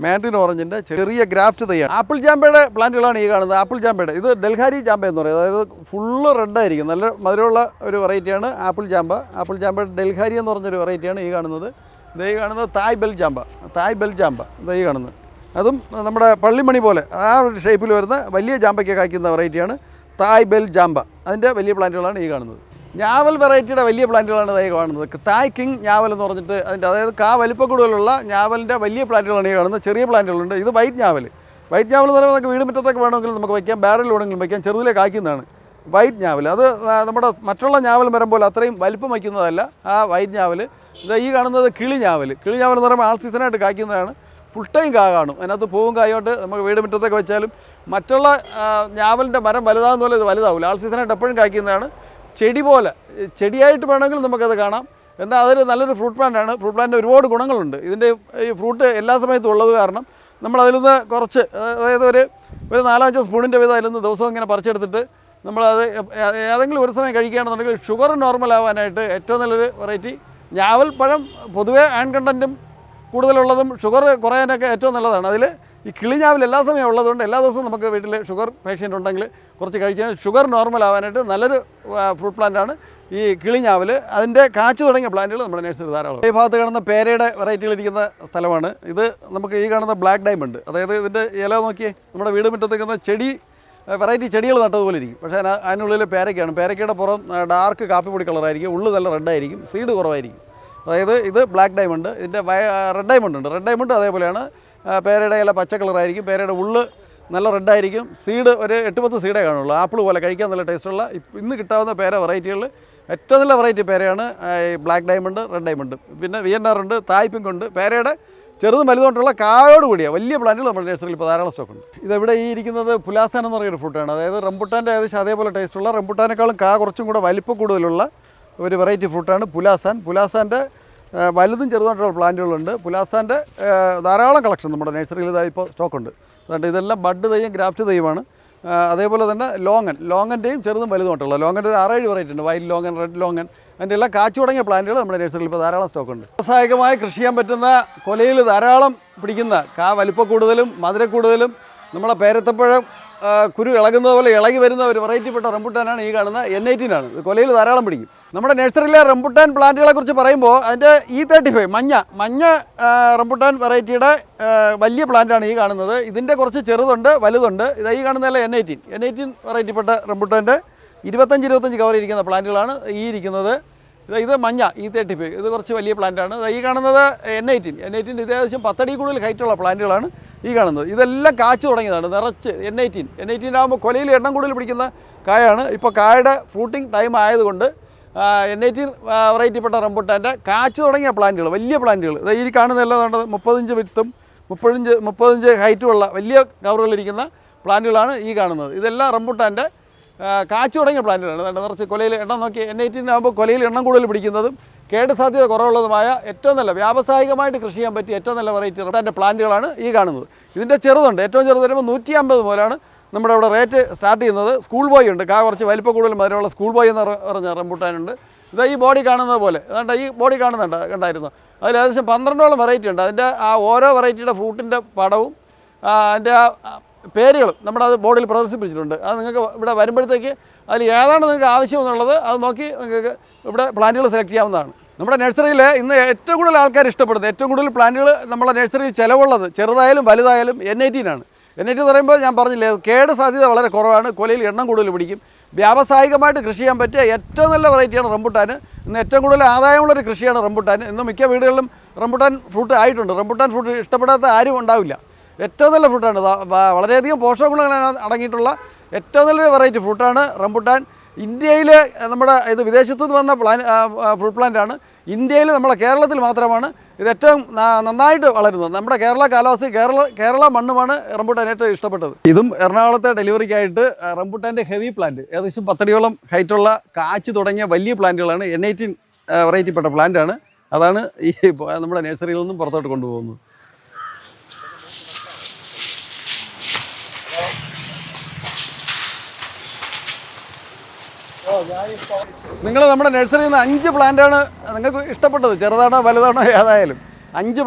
മാൻഡ്രിൻ ഓറഞ്ചിൻ്റെ ചെറിയ ഗ്രാഫ്റ്റ് തൈയാണ്. ആപ്പിൾ ജാമ്പയുടെ പ്ലാന്റുകളാണ് ഈ കാണുന്നത്. ആപ്പിൾ ജാമ്പയുടെ ഇത് ഡൽഹാരി ജാമ്പ എന്ന് പറയും. അതായത് ഫുള്ള് റെഡായിരിക്കും, നല്ല മധുരമുള്ള ഒരു വെറൈറ്റിയാണ് ആപ്പിൾ ജാമ്പയുടെ ഡൽഹാരി എന്ന് പറഞ്ഞൊരു വെറൈറ്റിയാണ് ഈ കാണുന്നത്. ഈ കാണുന്നത് തായ് ബെൽ ജാമ്പ ഈ കാണുന്നത്. അതും നമ്മുടെ പള്ളിമണി പോലെ ആ ഒരു ഷേപ്പിൽ വരുന്ന വലിയ ജാമ്പയ്ക്ക് കായ്ക്കുന്ന വെറൈറ്റിയാണ് തായ് ബെൽ ജാമ്പ. അതിൻ്റെ വലിയ പ്ലാന്റുകളാണ് ഈ കാണുന്നത്. ഞാവൽ വെറൈറ്റിയുടെ വലിയ പ്ലാന്റുകളാണ് ഈ കാണുന്നത്. തായ് കിങ് ഞാവൽ എന്ന് പറഞ്ഞിട്ട് അതായത് വലിപ്പം കൂടുതലുള്ള ഞാവലിൻ്റെ വലിയ പ്ലാന്റുകളാണ് ഈ കാണുന്നത്. ചെറിയ പ്ലാന്റുകളുണ്ട്. ഇത് വൈറ്റ് ഞാവൽ എന്ന് പറയുമ്പോൾ നമുക്ക് വീട് മുറ്റത്തൊക്കെ വേണമെങ്കിൽ നമുക്ക് വയ്ക്കാം, ബാരൽ വേണമെങ്കിലും വയ്ക്കാം. ചെറുതിലെ കായ്ക്കുന്നതാണ് വൈറ്റ് ഞാവൽ. അത് നമ്മുടെ മറ്റുള്ള ഞാവൽ മരം പോലെ അത്രയും വലിപ്പം വയ്ക്കുന്നതല്ല ആ വൈറ്റ് ഞാവൽ. ഈ കാണുന്നത് കിളി ഞാവൽ എന്ന് പറയുമ്പോൾ ആൾ സീസണായിട്ട് കായ്ക്കുന്നതാണ്. ഫുൾ ടൈം കാണും. അതിനകത്ത് പൂവും കായോട്ട് നമുക്ക് വീട് മുറ്റത്തൊക്കെ വെച്ചാലും മറ്റുള്ള ഞാവലിൻ്റെ മരം വലുതാകുന്ന പോലെ ഇത് വലുതാവില്ല. ആൾ സീസണായിട്ട് എപ്പോഴും കായ്ക്കുന്നതാണ്. ചെടിയായിട്ട് വേണമെങ്കിൽ നമുക്കത് കാണാം. എന്നാൽ അതൊരു നല്ലൊരു ഫ്രൂട്ട് പ്ലാന്റാണ്. ഫ്രൂട്ട് പ്ലാന്റിന് ഒരുപാട് ഗുണങ്ങളുണ്ട്. ഇതിൻ്റെ ഈ ഫ്രൂട്ട് എല്ലാ സമയത്തും ഉള്ളത് കാരണം നമ്മളതിൽ നിന്ന് കുറച്ച്, അതായത് ഒരു 4-5 സ്പൂണിൻ്റെ വീതം അതിൽ നിന്ന് ദിവസവും ഇങ്ങനെ പറിച്ചെടുത്തിട്ട് നമ്മളത് ഏതെങ്കിലും ഒരു സമയം കഴിക്കുകയാണെന്നുണ്ടെങ്കിൽ ഷുഗർ നോർമൽ ആവാനായിട്ട് ഏറ്റവും നല്ലൊരു വെറൈറ്റി. ഞാവൽ പഴം പൊതുവേ അയൺ കണ്ടൻറ്റും കൂടുതലുള്ളതും ഷുഗർ കുറയാനൊക്കെ ഏറ്റവും നല്ലതാണ്. അതിൽ ഈ കിളിഞ്ഞാവൽ എല്ലാ സമയം ഉള്ളതുകൊണ്ട് എല്ലാ ദിവസവും നമുക്ക് വീട്ടിൽ ഷുഗർ പേഷ്യൻ്റ് ഉണ്ടെങ്കിൽ കുറച്ച് കഴിച്ചാൽ ഷുഗർ നോർമൽ ആവാനായിട്ട് നല്ലൊരു ഫ്രൂട്ട് പ്ലാന്റാണ് ഈ കിളിഞ്ഞാവൽ. അതിൻ്റെ കാച്ചു തുടങ്ങിയ പ്ലാന്റുകൾ നമ്മുടെ നഴ്സറി ധാരാളം. ഈ ഭാഗത്ത് കാണുന്ന പേരയുടെ വെറൈറ്റികളിരിക്കുന്ന സ്ഥലമാണ് ഇത്. നമുക്ക് ഈ കാണുന്ന ബ്ലാക്ക് ഡയമണ്ട്, അതായത് ഇതിൻ്റെ ഇല നോക്കിയേ, നമ്മുടെ വീട് മുറ്റത്തേക്കുന്ന വെറൈറ്റി ചെടികൾ നട്ടതുപോലെ ഇരിക്കും. പക്ഷേ അതിനുള്ളിൽ പേരയ്ക്കാണ്. പേരയ്ക്കയുടെ പുറം ഡാർക്ക് കാപ്പിപ്പൊടി കളറായിരിക്കും, ഉള്ളു നല്ല റെഡായിരിക്കും, സീഡ് കുറവായിരിക്കും. അതായത് ഇത് ബ്ലാക്ക് ഡയമണ്ട്. ഇതിൻ്റെ റെഡ് ഡയമണ്ട് ഉണ്ട്. റെഡ് ഡയമണ്ട് അതേപോലെയാണ്. പേരയുടെ ഇല പച്ച കളറായിരിക്കും, പേരയുടെ ഉള്ളു നല്ല റെഡായിരിക്കും, സീഡ് ഒരു 8-10 സീഡേ കാണുള്ളൂ. ആപ്പിൾ പോലെ കഴിക്കാൻ നല്ല ടേസ്റ്റുള്ള ഇന്ന് കിട്ടാവുന്ന പേര വെറൈറ്റികളിൽ ഏറ്റവും നല്ല വെറൈറ്റി പേരയാണ് ബ്ലാക്ക് ഡയമണ്ട്, റെഡ് ഡയമണ്ട്. പിന്നെ VNR ഉണ്ട്, തായ് പിങ്ക് ഉണ്ട്. പേരയുടെ ചെറുതും വലുതുകൊണ്ടുള്ള കായോട് കൂടിയ വലിയ പ്ലാന്റുകൾ നമ്മുടെ നഴ്സറിയിൽ ഇപ്പോൾ ധാരാളം സ്റ്റോക്കുണ്ട്. ഇതെവിടെ ഈ ഇരിക്കുന്നത് പുലാസാൻ എന്ന് പറയുന്ന ഫ്രൂട്ടാണ്. അതായത് റംബുട്ടാൻ്റെ ഏകദേശം അതേപോലെ ടേസ്റ്റുള്ള, റംബുട്ടാനേക്കാളും കുറച്ചും കൂടെ വലിപ്പം കൂടുതലുള്ള ഒരു വെറൈറ്റി ഫ്രൂട്ടാണ് പുലാസാൻ്റെ വലുതും ചെറുതായിട്ടുള്ള പ്ലാന്റുകളുണ്ട്. പുലാസാൻ്റെ ധാരാളം കളക്ഷൻ നമ്മുടെ നഴ്സറിയിൽ ഇതായി ഇപ്പോൾ സ്റ്റോക്കുണ്ട്. അതുകൊണ്ട് ഇതെല്ലാം ബഡ് തൈയും ഗ്രാഫ്റ്റ് തൈയുമാണ്. അതേപോലെ തന്നെ ലോങ്ങൻ്റെയും ചെറുതും വലുതുമായിട്ടുള്ള ലോങ്ങൻ്റെ ഒരു 6-7 വെറൈറ്റി ഉണ്ട്. വൈറ്റ് ലോങ്ങൻ, റെഡ് ലോങ്ങൻ, അതിൻ്റെ എല്ലാം കാച്ചു തുടങ്ങിയ പ്ലാന്റുകൾ നമ്മുടെ നഴ്സറിയിൽ ഇപ്പോൾ ധാരാളം സ്റ്റോക്കുണ്ട്. വ്യാവസായികമായി കൃഷി ചെയ്യാൻ പറ്റുന്ന, കൊലയിൽ ധാരാളം പിടിക്കുന്ന, വലിപ്പം കൂടുതലും മധുരം കൂടുതലും നമ്മളെ പേരത്തപ്പഴം കുരു ഇളകുന്നത് പോലെ ഇളകി വരുന്ന ഒരു വെറൈറ്റിപ്പെട്ട റംബുട്ടാനാണ് ഈ കാണുന്ന N18 ആണ്. ഇത് കൊലയിൽ ധാരാളം പിടിക്കും. നമ്മുടെ നഴ്സറിയിലെ റംബുട്ടാൻ പ്ലാന്റുകളെ കുറിച്ച് പറയുമ്പോൾ അതിൻ്റെ E35 മഞ്ഞ റംബുട്ടാൻ വെറൈറ്റിയുടെ വലിയ പ്ലാന്റാണ് ഈ കാണുന്നത്. ഇതിൻ്റെ കുറച്ച് ചെറുതുണ്ട്, വലുതുണ്ട്. ഇത് ഈ കാണുന്നതല്ല N18 വെറൈറ്റിപ്പെട്ട റംബുട്ടാൻ്റെ 25 കവർ ഇരിക്കുന്ന പ്ലാന്റുകളാണ് ഈ ഇരിക്കുന്നത്. ഇത് മഞ്ഞ E35 ഇത് കുറച്ച് വലിയ പ്ലാന്റാണ്. ഈ കാണുന്നത് N18 ഇത് ഏകദേശം 10 അടി കൂടുതൽ ഹൈറ്റുള്ള പ്ലാന്റുകളാണ് ഈ കാണുന്നത്. ഇതെല്ലാം കാച്ചു തുടങ്ങിയതാണ് നിറച്ച്. N18 ആകുമ്പോൾ കൊലയിൽ എണ്ണം കൂടുതൽ പിടിക്കുന്ന കായാണ്. ഇപ്പോൾ കായയുടെ ഫ്രൂട്ടിംഗ് ടൈം ആയതുകൊണ്ട് N18 വെറൈറ്റിപ്പെട്ട റംബുട്ടാൻ്റെ കാച്ചു തുടങ്ങിയ പ്ലാന്റുകൾ, വലിയ പ്ലാന്റുകൾ. ഈ കാണുന്നതെല്ലാം 30 ഇഞ്ച് വിത്തും 30 ഇഞ്ച് ഹൈറ്റുമുള്ള വലിയ കവറുകളിരിക്കുന്ന പ്ലാന്റുകളാണ് ഈ കാണുന്നത്. ഇതെല്ലാം റംബുട്ടാൻ്റെ കാച്ചു തുടങ്ങിയ പ്ലാന്റുകളാണ്. നിറച്ച് കൊലയിൽ എണ്ണം നോക്കി. N18 ആകുമ്പോൾ കൊലയിൽ എണ്ണം കൂടുതൽ പിടിക്കുന്നതും കേട് സാധ്യത കുറവുള്ളതുമായ ഏറ്റവും നല്ല വ്യാവസായികമായിട്ട് കൃഷി ചെയ്യാൻ പറ്റിയ ഏറ്റവും നല്ല വെറൈറ്റി റംബുട്ടാൻ്റെ പ്ലാന്റുകളാണ് ഈ കാണുന്നത്. ഇതിൻ്റെ ചെറുതുണ്ട്. ഏറ്റവും ചെറുത് വരുമ്പോൾ 150 മുതലാണ് നമ്മുടെ ഇവിടെ റേറ്റ് സ്റ്റാർട്ട് ചെയ്യുന്നത്. സ്കൂൾ ബോയ് ഉണ്ട്, കുറച്ച് വലിപ്പം കൂടുതൽ മധുരമുള്ള സ്കൂൾ ബോയ് എന്ന് പറഞ്ഞ റംബുട്ടാനുണ്ട്. ഇത് ഈ ബോഡി കാണുന്നത് പോലെ അതുകൊണ്ട് ഈ ബോഡി കണ്ടായിരുന്നു. അതിൽ ഏകദേശം 12ഓളം വെറൈറ്റി ഉണ്ട്. അതിൻ്റെ ആ ഓരോ വെറൈറ്റിയുടെ ഫ്രൂട്ടിൻ്റെ പടവും അതിൻ്റെ ആ പേരുകളും നമ്മളത് ബോർഡിൽ പ്രദർശിപ്പിച്ചിട്ടുണ്ട്. അത് നിങ്ങൾക്ക് ഇവിടെ വരുമ്പോഴത്തേക്ക് അതിൽ ഏതാണ് നിങ്ങൾക്ക് ആവശ്യമെന്നുള്ളത് അത് നോക്കി നിങ്ങൾക്ക് ഇവിടെ പ്ലാന്റുകൾ സെലക്ട് ചെയ്യാവുന്നതാണ്. നമ്മുടെ നഴ്സറിയിൽ ഇന്ന് ഏറ്റവും കൂടുതൽ ആൾക്കാർ ഇഷ്ടപ്പെടുന്നത്, ഏറ്റവും കൂടുതൽ പ്ലാന്റുകൾ നമ്മളെ നഴ്സറിയിൽ ചിലവുള്ളത് ചെറുതായാലും വലുതായാലും N18 ആണ്. N18 എന്ന് പറയുമ്പോൾ ഞാൻ പറഞ്ഞില്ലേ, കേട് സാധ്യത വളരെ കുറവാണ്, കൊലയിൽ എണ്ണം കൂടുതൽ പിടിക്കും. വ്യാവസായികമായിട്ട് കൃഷി ചെയ്യാൻ പറ്റിയ ഏറ്റവും നല്ല വെറൈറ്റിയാണ് റംബുട്ടാൻ. ഇന്ന് ഏറ്റവും കൂടുതൽ ആദായമുള്ളൊരു കൃഷിയാണ് റംബുട്ടാൻ. ഇന്ന് മിക്ക വീടുകളിലും റംബുട്ടാൻ ഫ്രൂട്ട് ആയിട്ടുണ്ട്. റംബുട്ടാൻ ഫ്രൂട്ട് ഇഷ്ടപ്പെടാത്ത ആരും ഉണ്ടാവില്ല. ഏറ്റവും നല്ല ഫ്രൂട്ടാണ്. വളരെയധികം പോഷകഗുണങ്ങളാണ് അടങ്ങിയിട്ടുള്ള ഏറ്റവും നല്ലൊരു വെറൈറ്റി ഫ്രൂട്ടാണ് റംബുട്ടാൻ. ഇന്ത്യയിൽ നമ്മുടെ ഇത് വിദേശത്തു നിന്ന് വന്ന ഫ്രൂട്ട് പ്ലാന്റാണ്. ഇന്ത്യയിൽ നമ്മളെ കേരളത്തിൽ മാത്രമാണ് ഇത് ഏറ്റവും നന്നായിട്ട് വളരുന്നത്. നമ്മുടെ കേരള കാലാവസ്ഥ കേരള മണ്ണുമാണ് റംബുട്ടാൻ ഏറ്റവും ഇഷ്ടപ്പെട്ടത്. ഇതും എറണാകുളത്തെ ഡെലിവറിക്കായിട്ട് റംബുട്ടാൻ്റെ ഹെവി പ്ലാന്റ്, ഏകദേശം 10 അടിയോളം ഹൈറ്റുള്ള കാച്ചു തുടങ്ങിയ വലിയ പ്ലാന്റുകളാണ്. N18 വെറൈറ്റിപ്പെട്ട പ്ലാന്റാണ്. അതാണ് ഈ നമ്മുടെ നഴ്സറിയിൽ നിന്നും പുറത്തോട്ട് കൊണ്ടുപോകുന്നത്. നിങ്ങൾ നമ്മുടെ നഴ്സറിയിൽ നിന്ന് 5 പ്ലാന്റാണ് നിങ്ങൾക്ക് ഇഷ്ടപ്പെട്ടത്, ചെറുതാണോ വലുതാണോ ഏതായാലും 5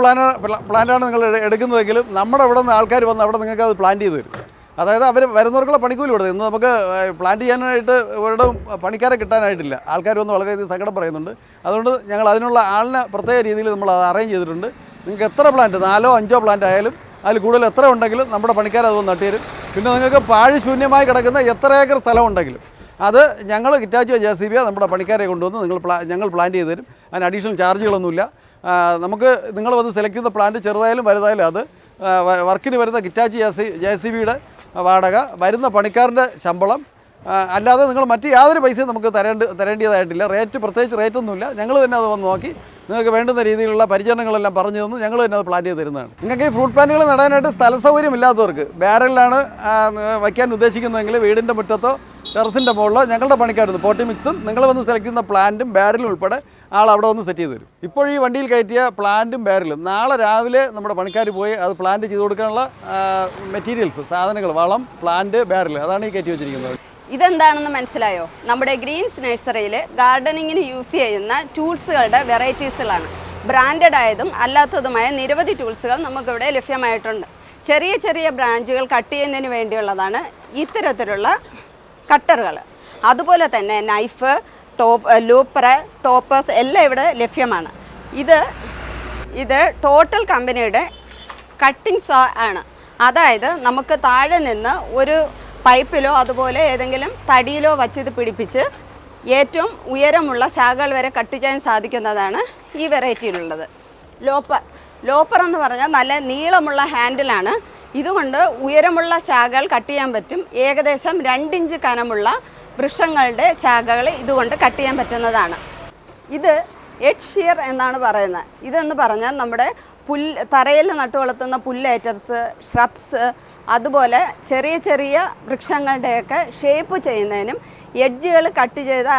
പ്ലാന്റാണ് നിങ്ങൾ എടുക്കുന്നതെങ്കിലും നമ്മുടെ ഇവിടെ നിന്ന് ആൾക്കാർ വന്ന് അവിടെ നിങ്ങൾക്ക് അത് പ്ലാന്റ് ചെയ്ത് തരും. അതായത് അവർ വരുന്നവർക്കുള്ള പണിക്കൂലി കൊടുത്തത്. ഇന്ന് നമുക്ക് പ്ലാന്റ് ചെയ്യാനായിട്ട് ഇവിടെ പണിക്കാരെ കിട്ടാനായിട്ടില്ല. ആൾക്കാർ വന്ന് വളരെയധികം സങ്കടം പറയുന്നുണ്ട്. അതുകൊണ്ട് ഞങ്ങൾ അതിനുള്ള ആളിനെ പ്രത്യേക രീതിയിൽ നമ്മൾ അത് അറേഞ്ച് ചെയ്തിട്ടുണ്ട്. നിങ്ങൾക്ക് എത്ര പ്ലാന്റ്, 4ഓ 5ഓ പ്ലാന്റ് ആയാലും അതിൽ കൂടുതൽ എത്ര ഉണ്ടെങ്കിലും നമ്മുടെ പണിക്കാർ അതൊന്ന് നട്ടുതരും. പിന്നെ നിങ്ങൾക്ക് പാഴ്ശൂന്യമായി കിടക്കുന്ന എത്ര ഏക്കർ സ്ഥലം ഉണ്ടെങ്കിലും അത് ഞങ്ങൾ ഹിറ്റാച്ചി JCB നമ്മുടെ പണിക്കാരെ കൊണ്ടുവന്ന് ഞങ്ങൾ പ്ലാന്റ് ചെയ്ത് തരും. അതിന് അഡീഷണൽ ചാർജുകളൊന്നുമില്ല. നമുക്ക് നിങ്ങൾ വന്ന് സെലക്ട് ചെയ്യുന്ന പ്ലാന്റ് ചെറുതായാലും വലുതായാലും അത് വർക്കിന് വരുന്ന ഹിറ്റാച്ചി JCBയുടെ വാടക, വരുന്ന പണിക്കാരൻ്റെ ശമ്പളം, അല്ലാതെ നിങ്ങൾ മറ്റ് യാതൊരു പൈസയും നമുക്ക് തരേണ്ടതായിട്ടില്ല. പ്രത്യേകിച്ച് റേറ്റൊന്നുമില്ല. ഞങ്ങൾ തന്നെ അത് വന്ന് നോക്കി നിങ്ങൾക്ക് വേണ്ടുന്ന രീതിയിലുള്ള പരിചരണങ്ങളെല്ലാം പറഞ്ഞു തന്നു ഞങ്ങൾ തന്നെ അത് പ്ലാൻ ചെയ്ത് തരുന്നതാണ്. നിങ്ങൾക്ക് ഈ ഫ്രൂട്ട് പ്ലാന്റുകൾ നടാനായിട്ട് സ്ഥല സൗകര്യം ഇല്ലാത്തവർക്ക് ബാരലിലാണ് വയ്ക്കാൻ ഉദ്ദേശിക്കുന്നതെങ്കിൽ വീടിൻ്റെ മുറ്റത്തോ ടെറസിൻ്റെ മുകളിലോ ഞങ്ങളുടെ പണിക്കാരുണ്ട് പോട്ടി മിക്സും നിങ്ങൾ വന്ന് സെലക്ട് ചെയ്യുന്ന പ്ലാന്റും ബാരലും ഉൾപ്പെടെ അവിടെ വന്ന് സെറ്റ് ചെയ്ത് തരും. ഇപ്പോൾ ഈ വണ്ടിയിൽ കയറ്റിയ പ്ലാന്റും ബാരലും നാളെ രാവിലെ നമ്മുടെ പണിക്കാർ പോയി അത് പ്ലാന്റ് ചെയ്ത് കൊടുക്കാനുള്ള മെറ്റീരിയൽസ്, സാധനങ്ങൾ, വളം, പ്ലാന്റ്, ബാരൽ, അതാണ് ഈ കയറ്റി വെച്ചിരിക്കുന്നത്. ഇതെന്താണെന്ന് മനസ്സിലായോ? നമ്മുടെ ഗ്രീൻസ് നഴ്സറിയിൽ ഗാർഡനിങ്ങിന് യൂസ് ചെയ്യുന്ന ടൂൾസുകളുടെ വെറൈറ്റീസുകളാണ്. ബ്രാൻഡഡ് ആയതും അല്ലാത്തതുമായ നിരവധി ടൂൾസുകൾ നമുക്കിവിടെ ലഭ്യമായിട്ടുണ്ട്. ചെറിയ ചെറിയ ബ്രാഞ്ചുകൾ കട്ട് ചെയ്യുന്നതിന് വേണ്ടിയുള്ളതാണ് ഇത്തരത്തിലുള്ള കട്ടറുകൾ. അതുപോലെ തന്നെ നൈഫ്, ലൂപ്പർ, ടോപ്പേഴ്സ് എല്ലാം ഇവിടെ ലഭ്യമാണ്. ഇത് ടോട്ടൽ കമ്പനിയുടെ കട്ടിംഗ് സോ ആണ്. അതായത് നമുക്ക് താഴെ നിന്ന് ഒരു പൈപ്പിലോ അതുപോലെ ഏതെങ്കിലും തടിയിലോ വച്ചിത് പിടിപ്പിച്ച് ഏറ്റവും ഉയരമുള്ള ശാഖകൾ വരെ കട്ട് ചെയ്യാൻ സാധിക്കുന്നതാണ് ഈ വെറൈറ്റിയിലുള്ളത്. ലോപ്പർ എന്ന് പറഞ്ഞാൽ നല്ല നീളമുള്ള ഹാൻഡിലാണ്. ഇതുകൊണ്ട് ഉയരമുള്ള ശാഖകൾ കട്ട് ചെയ്യാൻ പറ്റും. ഏകദേശം 2 ഇഞ്ച് കനമുള്ള വൃക്ഷങ്ങളുടെ ശാഖകൾ ഇതുകൊണ്ട് കട്ട് ചെയ്യാൻ പറ്റുന്നതാണ്. ഇത് എഡ് ഷിയർ എന്നാണ് പറയുന്നത്. ഇതെന്ന് പറഞ്ഞാൽ നമ്മുടെ തറയിൽ നട്ടു വളർത്തുന്ന പുല്ല് ഐറ്റംസ്, ഷ്രബ്സ്, അതുപോലെ ചെറിയ ചെറിയ വൃക്ഷങ്ങളുടെയൊക്കെ ഷേപ്പ് ചെയ്യുന്നതിനും എഡ്ജുകൾ കട്ട് ചെയ്ത്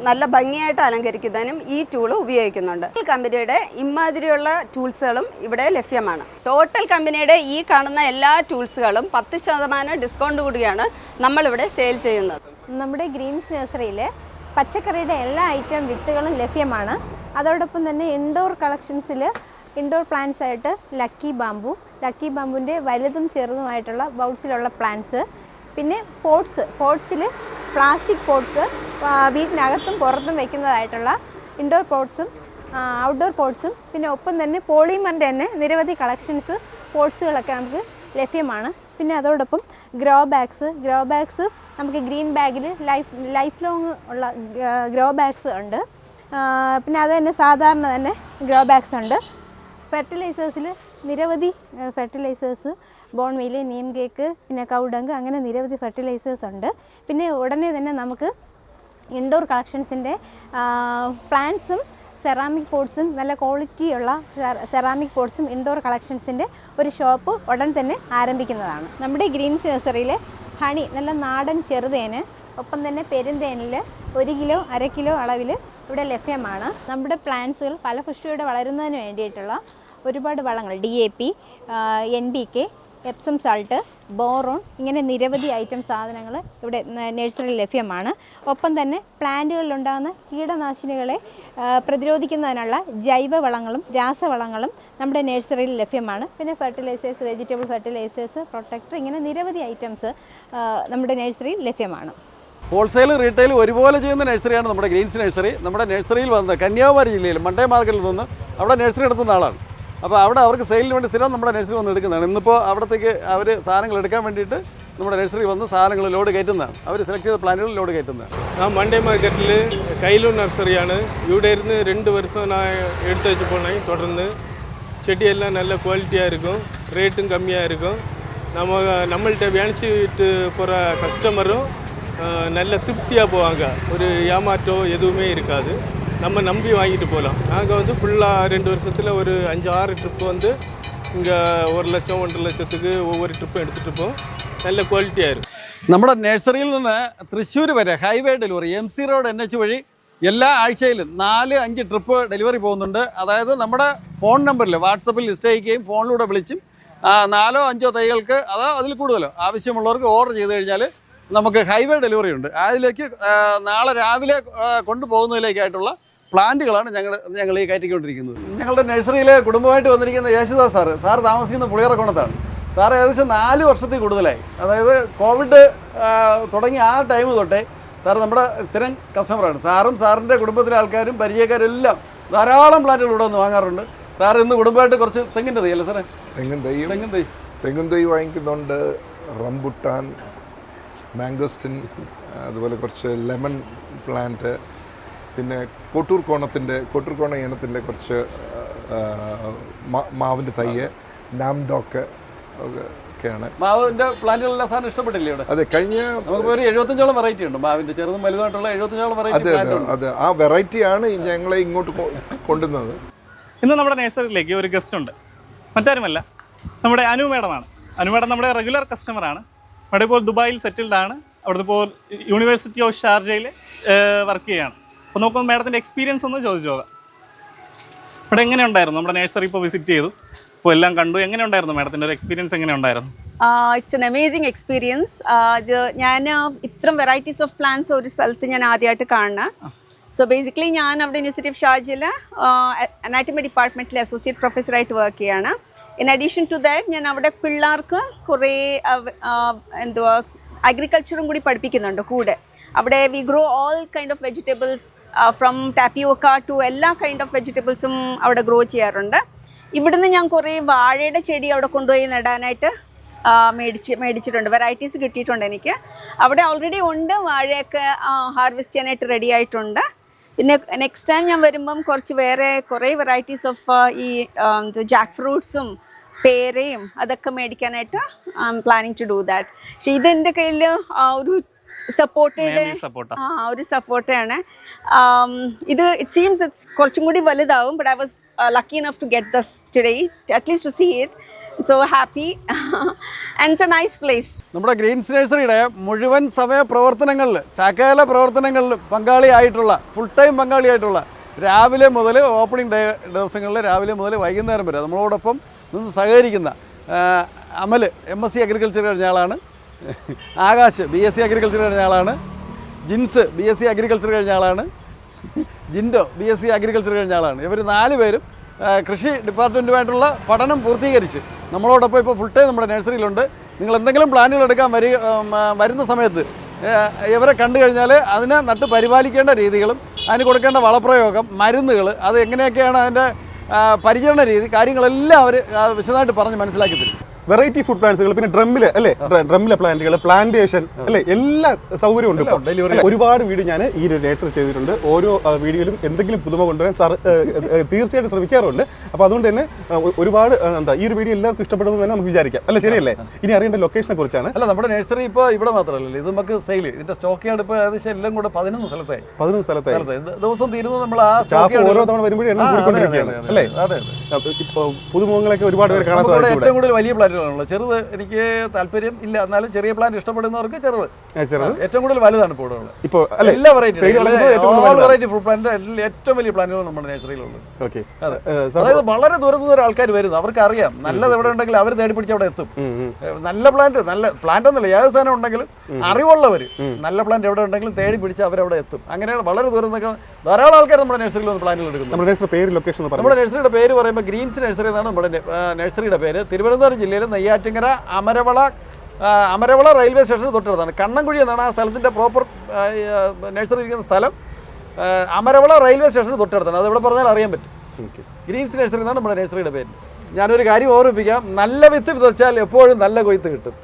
നല്ല ഭംഗിയായിട്ട് അലങ്കരിക്കുന്നതിനും ഈ ടൂൾ ഉപയോഗിക്കുന്നുണ്ട്. കമ്പനിയുടെ ഇമാതിരിയുള്ള ടൂൾസുകളും ഇവിടെ ലഭ്യമാണ്. ടോട്ടൽ കമ്പനിയുടെ ഈ കാണുന്ന എല്ലാ ടൂൾസുകളും 10% ഡിസ്കൗണ്ട് കൂടിയാണ് നമ്മളിവിടെ സെയിൽ ചെയ്യുന്നത്. നമ്മുടെ ഗ്രീൻസ് നഴ്സറിയിൽ പച്ചക്കറിയുടെ എല്ലാ ഐറ്റം വിത്തുകളും ലഭ്യമാണ്. അതോടൊപ്പം തന്നെ ഇൻഡോർ കളക്ഷൻസിൽ ഇൻഡോർ പ്ലാന്റ്സ് ആയിട്ട് ലക്കി ബാമ്പുവിൻ്റെ വലുതും ചെറുതുമായിട്ടുള്ള ബൗൾസിലുള്ള പ്ലാന്റ്സ്, പിന്നെ പോട്ട്സിൽ പ്ലാസ്റ്റിക് പോട്ട്സ് വീട്ടിനകത്തും പുറത്തും വയ്ക്കുന്നതായിട്ടുള്ള ഇൻഡോർ പോട്ട്സും ഔട്ട്ഡോർ പോട്ട്സും, പിന്നെ ഒപ്പം തന്നെ പോളിമറിൻ്റെ തന്നെ നിരവധി പോട്ട്സുകളൊക്കെ നമുക്ക് ലഭ്യമാണ്. പിന്നെ അതോടൊപ്പം ഗ്രോ ബാഗ്സ് നമുക്ക് ഗ്രീൻ ബാഗിൽ ലൈഫ് ലോങ് ഉള്ള ഗ്രോ ബാഗ്സ് ഉണ്ട്. പിന്നെ അത് തന്നെ സാധാരണ തന്നെ ഗ്രോ ബാഗ്സ് ഉണ്ട്. ഫെർട്ടിലൈസേഴ്സിൽ നിരവധി ഫെർട്ടിലൈസേഴ്സ്, ബോൺമീൽ, നീം കേക്ക്, പിന്നെ കൗഡങ്ക്, അങ്ങനെ നിരവധി ഫെർട്ടിലൈസേഴ്സ് ഉണ്ട്. പിന്നെ ഉടനെ തന്നെ നമുക്ക് ഇൻഡോർ കളക്ഷൻസിൻ്റെ പ്ലാന്റ്സും സെറാമിക് പോട്ട്സും, നല്ല ക്വാളിറ്റിയുള്ള സെറാമിക് പോട്ട്സും ഇൻഡോർ കളക്ഷൻസിൻ്റെ ഒരു ഷോപ്പ് ഉടൻ തന്നെ ആരംഭിക്കുന്നതാണ്. നമ്മുടെ ഗ്രീൻസ് നഴ്സറിയിൽ ഹണി, നല്ല നാടൻ ചെറുതേന്, ഒപ്പം തന്നെ പെരുന്തേനിൽ 1 കിലോ 1/2 കിലോ അളവിൽ ഇവിടെ ലഭ്യമാണ്. നമ്മുടെ പ്ലാന്റ്സുകൾ ഫലപുഷ്ടിയോടെ വളരുന്നതിന് വേണ്ടിയിട്ടുള്ള ഒരുപാട് വളങ്ങൾ, DAP, NPK, Epsom salt, boron, ഇങ്ങനെ നിരവധി ഐറ്റം സാധനങ്ങൾ ഇവിടെ നഴ്സറിയിൽ ലഭ്യമാണ്. ഒപ്പം തന്നെ പ്ലാന്റുകളിലുണ്ടാകുന്ന കീടനാശിനികളെ പ്രതിരോധിക്കുന്നതിനുള്ള ജൈവവളങ്ങളും രാസവളങ്ങളും നമ്മുടെ നഴ്സറിയിൽ ലഭ്യമാണ്. പിന്നെ ഫെർട്ടിലൈസേഴ്സ്, വെജിറ്റബിൾ ഫെർട്ടിലൈസേഴ്സ്, പ്രൊട്ടക്ടർ, ഇങ്ങനെ നിരവധി ഐറ്റംസ് നമ്മുടെ നഴ്സറിയിൽ ലഭ്യമാണ്. ഹോൾസെയിൽ റീറ്റെയിൽ ഒരുപോലെ ചെയ്യുന്ന നഴ്സറിയാണ് നമ്മുടെ ഗ്രീൻസ് നഴ്സറി. നമ്മുടെ നഴ്സറിയിൽ വന്ന് കന്യാകുമാരി ജില്ലയിൽ മണ്ടേ മാർക്കറ്റിൽ നിന്ന് അവിടെ നഴ്സറി എടുത്തുന്ന ആളാണ്. അപ്പോൾ അവിടെ അവർക്ക് സെയിലിന് വേണ്ടി സ്ഥിരം നമ്മുടെ നഴ്സറി വന്ന് എടുക്കുന്നതാണ്. ഇന്നിപ്പോൾ അവിടത്തേക്ക് അവർ സാധനങ്ങൾ എടുക്കാൻ വേണ്ടിയിട്ട് നമ്മുടെ നഴ്സറി വന്ന് സാധനങ്ങൾ ലോഡ് കയറ്റുന്നതാണ്. അവർ സെലക്ട് ചെയ്ത പ്ലാന്റുകൾ ലോഡ് കയറ്റുന്നതാണ്. நான் மண்டே மார்க்கெட்டில் கைலூர் நர்சரியான இவட இருந்து 2 வருஷம் நான் எடுத்து வச்சு போனேன். தொடர்ந்து செடியெல்லாம் நல்ல குவாலிட்டியாக இருக்கும், ரேட்டும் கம்மியாக இருக்கும். நம்மள்கிட்ட வேணிச்சிட்டு போகிற கஸ்டமரும் நல்ல திருப்தியாக போவாங்க. ஒரு ஏமாற்றோ எதுவுமே இருக்காது. நம்ம நம்பி வாங்கிட்டு போகலாம். நாங்கள் வந்து ஃபுல்லாக 2 வருஷத்தில் ஒரு 5-6 ட்ரிப்பு வந்து இங்கே 1 லட்சம் 1.5 லட்சத்துக்கு ஒவ்வொரு ட்ரிப்பும் எடுத்துகிட்டு போவோம். நல்ல ക്വാളിറ്റിயாக இருக்கும். നമ്മുടെ നഴ്സറിയിൽ നിന്ന് തൃശ്ശൂർ വരെ highway delivery MC road NH വഴി എല്ലാ ആഴ്ചയിലും 4-5 ട്രിപ്പ് ഡെലിവറി പോകുന്നുണ്ട്. അതായത് നമ്മുടെ ഫോൺ നമ്പറിൽ വാട്സപ്പിൽ ലിസ്റ്റ് അയക്കുകയും ഫോണിലൂടെ വിളിച്ചും 4-5 തൈകൾക്ക് അതോ അതിൽ കൂടുതലോ ആവശ്യമുള്ളവർക്ക് ഓർഡർ ചെയ്ത് കഴിഞ്ഞാൽ നമുക്ക് ഹൈവേ ഡെലിവറി ഉണ്ട്. അതിലേക്ക് നാളെ രാവിലെ കൊണ്ടുപോകുന്നതിലേക്കായിട്ടുള്ള പ്ലാന്റുകളാണ് ഞങ്ങൾ ഈ കയറ്റിക്കൊണ്ടിരിക്കുന്നത്. ഞങ്ങളുടെ നഴ്സറിയിൽ കുടുംബമായിട്ട് വന്നിരിക്കുന്ന യേശുദാസ് സാറ് താമസിക്കുന്ന പുളിയറക്കോണത്താണ്. സാർ ഏകദേശം 4 വർഷത്തിൽ കൂടുതലായി. അതായത് കോവിഡ് തുടങ്ങിയ ആ ടൈം തൊട്ടേ സാർ നമ്മുടെ സ്ഥിരം കസ്റ്റമറാണ്. സാറും സാറിൻ്റെ കുടുംബത്തിലെ ആൾക്കാരും പരിചയക്കാരും എല്ലാം ധാരാളം പ്ലാന്റുകൾ ഇവിടെ വന്ന് വാങ്ങാറുണ്ട്. സാർ ഇന്ന് കുടുംബമായിട്ട് കുറച്ച് തെങ്ങിൻ്റെ തൈ അല്ലേ സാറേ? തെങ്ങിൻ തൈ വാങ്ങിക്കുന്നുണ്ട്, റംബുട്ടാൻ, മാംഗോസ്റ്റിൻ, അതുപോലെ കുറച്ച് ലെമൺ പ്ലാന്റ്, പിന്നെ കോട്ടൂർ കോണ ഇനത്തിൻ്റെ കുറച്ച് മാവിൻ്റെ തൈയ്, നാംഡോക്ക് ഒക്കെയാണ്. മാവിൻ്റെ പ്ലാന്റുകളെല്ലാം സാറിന് ഇഷ്ടപ്പെട്ടില്ലേ ഇവിടെ? അതെ, കഴിഞ്ഞ നമുക്ക് ഒരു 75ഓളം വെറൈറ്റി ഉണ്ട് മാവിൻ്റെ, ചെറുതും വലുതായിട്ടുള്ള 75ഓളം വെറൈറ്റി. അതെ, ആ വെറൈറ്റിയാണ് ഞങ്ങളെ ഇങ്ങോട്ട് കൊണ്ടുവന്നത്. ഇന്ന് നമ്മുടെ നഴ്സറിയിലേക്ക് ഒരു ഗസ്റ്റ് ഉണ്ട്. മറ്റാരുമല്ല, നമ്മുടെ അനു മേഡമാണ്. അനു മേഡം നമ്മുടെ റെഗുലർ കസ്റ്റമറാണ്. അവിടെ ഇപ്പോൾ ദുബായിൽ സെറ്റിൽഡ് ആണ്. അവിടുത്തെ ഇപ്പോൾ യൂണിവേഴ്സിറ്റി ഓഫ് ഷാർജയിൽ വർക്ക് ചെയ്യുകയാണ്. അപ്പോൾ നോക്കുമ്പോൾ മേഡത്തിൻ്റെ എക്സ്പീരിയൻസ് ഒന്ന് ചോദിച്ചു പോകാം. ഇവിടെ എങ്ങനെയുണ്ടായിരുന്നു? നമ്മുടെ നഴ്സറി ഇപ്പോൾ വിസിറ്റ് ചെയ്തു, ഇപ്പോൾ എല്ലാം കണ്ടു. എങ്ങനെയുണ്ടായിരുന്നു മേഡത്തിൻ്റെ ഒരു എക്സ്പീരിയൻസ്? എങ്ങനെയുണ്ടായിരുന്നു? It's an amazing experience. ഞാൻ ഇത്രയും വെറൈറ്റീസ് ഓഫ് പ്ലാന്റ്സ് ഒരു സ്ഥലത്ത് ഞാൻ ആദ്യമായിട്ട് കാണുന്നത്. സോ ബേസിക്കലി ഞാൻ അവിടെ യൂണിവേഴ്സിറ്റി ഓഫ് ഷാർജയിൽ അനാറ്റമി ഡിപ്പാർട്ട്മെൻറ്റിൽ അസോസിയേറ്റ് പ്രൊഫസറായിട്ട് വർക്ക് ചെയ്യുകയാണ്. ഇൻ അഡീഷൻ ടു ദാറ്റ് ഞാൻ അവിടെ പിള്ളേർക്ക് കുറേ എന്തുവാ അഗ്രികൾച്ചറും കൂടി പഠിപ്പിക്കുന്നുണ്ട് കൂടെ. അവിടെ we grow all kind of vegetables, from tapioca to എല്ലാ കൈൻഡ് ഓഫ് വെജിറ്റബിൾസും അവിടെ ഗ്രോ ചെയ്യാറുണ്ട്. ഇവിടുന്ന് ഞാൻ കുറേ വാഴയുടെ ചെടി അവിടെ കൊണ്ടുപോയി നടാനായിട്ട് മേടിച്ചിട്ടുണ്ട്. വെറൈറ്റീസ് കിട്ടിയിട്ടുണ്ട് എനിക്ക്. അവിടെ ഓൾറെഡി ഉണ്ട്, വാഴയൊക്കെ ഹാർവെസ്റ്റ് ചെയ്യാനായിട്ട് റെഡി ആയിട്ടുണ്ട്. പിന്നെ നെക്സ്റ്റ് ടൈം ഞാൻ വരുമ്പം കുറേ വെറൈറ്റീസ് ഓഫ് ഈ ജാക്ക് ഫ്രൂട്ട്സും പേരയും അതൊക്കെ മേടിക്കാനായിട്ട് I am planning to do that. പക്ഷേ ഇതെൻ്റെ കയ്യിൽ ഒരു സപ്പോർട്ടാണ്. ഇത് ഇറ്റ് സീംസ് ഇറ്റ്സ് കുറച്ചും കൂടി വലുതാവും. But I was lucky enough to get this today, at least to see it. So happy and it's a nice place. നമ്മുടെ ഗ്രീൻസ് നഴ്സറിയുടെ മുഴുവൻ സമയ പ്രവർത്തനങ്ങളിൽ, സകല പ്രവർത്തനങ്ങളിൽ പങ്കാളിയായിട്ടുള്ള, ഫുൾ ടൈം പങ്കാളിയായിട്ടുള്ള, രാവിലെ മുതൽ ഓപ്പണിംഗ് ഡേ ദിവസങ്ങളിൽ രാവിലെ മുതൽ വൈകുന്നേരം വരെ നമ്മളോടൊപ്പം നിന്ന് സഹകരിക്കുന്ന അമൽ MSc അഗ്രികൾച്ചർ കഴിഞ്ഞ ആളാണ്, ആകാശ് BSc അഗ്രികൾച്ചർ കഴിഞ്ഞ ആളാണ്, ജിൻസ് BSc അഗ്രികൾച്ചർ കഴിഞ്ഞ ആളാണ്, ജിൻഡോ BSc അഗ്രികൾച്ചർ കഴിഞ്ഞ ആളാണ്. ഇവർ 4 പേരും കൃഷി ഡിപ്പാർട്ട്മെൻറ്റുമായിട്ടുള്ള പഠനം പൂർത്തീകരിച്ച് നമ്മളോടൊപ്പം ഇപ്പോൾ ഫുൾ ടൈം നമ്മുടെ നഴ്സറിയിലുണ്ട്. നിങ്ങൾ എന്തെങ്കിലും പ്ലാന്റുകൾ എടുക്കാൻ വരുന്ന സമയത്ത് ഇവരെ കണ്ടു കഴിഞ്ഞാൽ അതിനെ നട്ട് പരിപാലിക്കേണ്ട രീതികളും അതിന് കൊടുക്കേണ്ട വളപ്രയോഗം, മരുന്നുകൾ, അത് എങ്ങനെയൊക്കെയാണ് അതിൻ്റെ പരിചരണ രീതി, കാര്യങ്ങളെല്ലാം അവർ വിശദമായിട്ട് പറഞ്ഞ് മനസ്സിലാക്കി തരും. വെറൈറ്റി ഫുഡ് പ്ലാന്റ്സുകൾ, പിന്നെ ഡ്രമ്മില് അല്ലേ, ഡ്രമ്മിലെ പ്ലാന്റുകൾ, പ്ലാന്റേഷൻ അല്ലേ, എല്ലാ സൗകര്യവും ഉണ്ട് ഇപ്പോൾ. ഒരുപാട് വീഡിയോ ഞാൻ ഈ ഒരു നഴ്സറി ചെയ്തിട്ടുണ്ട്. ഓരോ വീഡിയോയിലും എന്തെങ്കിലും പുതുമ കൊണ്ടുവരാൻ സാർ തീർച്ചയായിട്ടും ശ്രമിക്കാറുണ്ട്. അപ്പോൾ അതുകൊണ്ട് തന്നെ ഒരുപാട് ഈ ഒരു വീഡിയോ എല്ലാവർക്കും ഇഷ്ടപ്പെടുമെന്ന് തന്നെ നമുക്ക് വിചാരിക്കാം, അല്ല ശരിയല്ലേ? ഇനി അറിയേണ്ട ലൊക്കേഷനെ കുറിച്ചാണ്. അല്ല, നമ്മുടെ നഴ്സറി ഇപ്പോൾ ഇവിടെ മാത്രമല്ല, ഇത് നമുക്ക് സെയിൽ, ഇതിന്റെ സ്റ്റോക്ക് യാർഡ് ഇപ്പോൾ ഏകദേശം എല്ലാം കൂടെ 11 സ്ഥലത്തായി. 11 സ്ഥലത്തായി ദിവസം തീരുന്നു. നമ്മൾ ആ സ്റ്റാഫ് ഓരോ തവണ വരുമ്പോഴും എണ്ണം കൂടിക്കൊണ്ടിരിക്കുകയാണ് അല്ലേ? അതെ. ഇപ്പോൾ പുതുമുഖങ്ങളൊക്കെ ഒരുപാട് പേര് കാണാൻ ഏറ്റവും സാധിച്ചു. കൂടുതൽ വലിയ പ്ലാന്റുകളാണല്ലോ. ചെറുത് എനിക്ക് താല്പര്യം ഇല്ല, എന്നാലും ചെറിയ പ്ലാന്റ് ഇഷ്ടപ്പെടുന്നവർക്ക് ചെറുത്. ഏറ്റവും കൂടുതൽ വലുതാണ് ഇപ്പോൾ ഇവിടെ ഉള്ളത്. ഇപ്പോൾ എല്ലാ വെറൈറ്റി ഫ്രൂട്ട് പ്ലാന്റ്, ഏറ്റവും വലിയ പ്ലാന്റുകൾ നമ്മുടെ നഴ്സറിയിലുള്ളത്. ഓക്കെ, അതായത് വളരെ ദൂരത്തു നിന്ന് ആൾക്കാർ വരുന്നു, അവർക്ക് അറിയാം നല്ലത് എവിടെ ഉണ്ടെങ്കിൽ അവർ തേടി പിടിച്ച് അവിടെ എത്തും. നല്ല പ്ലാന്റ് ഒന്നുമില്ല, ഏത് സാധനം ഉണ്ടെങ്കിലും അറിവുള്ളവർ നല്ല പ്ലാന്റ് എവിടെ ഉണ്ടെങ്കിലും തേടി പിടിച്ച് അവരവിടെ എത്തും. അങ്ങനെയാണ് വളരെ ദൂരം നിന്നൊക്കെ ധാരാളം ആൾക്കാർ നമ്മുടെ നഴ്സറിയിൽ വന്ന് പ്ലാന്റുകൾ എടുക്കുന്നത്. നമ്മുടെ നഴ്സറിയുടെ പേര് പറയുമ്പോൾ ഗ്രീൻസ് നഴ്സറി എന്നാണ് നമ്മുടെ നഴ്സറിയുടെ പേര്. തിരുവനന്തപുരം ജില്ലയിൽ നെയ്യാറ്റിങ്കര അമരവള റെയിൽവേ സ്റ്റേഷന് തൊട്ടടുത്താണ്. കണ്ണൻകുഴി എന്നാണ് ആ സ്ഥലത്തിൻ്റെ പ്രോപ്പർ നഴ്സറി ഇരിക്കുന്ന സ്ഥലം. അമരവള റെയിൽവേ സ്റ്റേഷന് തൊട്ടടുത്താണ്. അത് ഇവിടെ പറഞ്ഞാൽ അറിയാൻ പറ്റും. ഗ്രീൻസ് നഴ്സറി എന്നാണ് നമ്മുടെ നഴ്സറിയുടെ പേര്. ഞാനൊരു കാര്യം ഓർമ്മിപ്പിക്കാം, നല്ല വിത്ത് വിതച്ചാൽ എപ്പോഴും നല്ല കൊയ്ത്ത് കിട്ടും.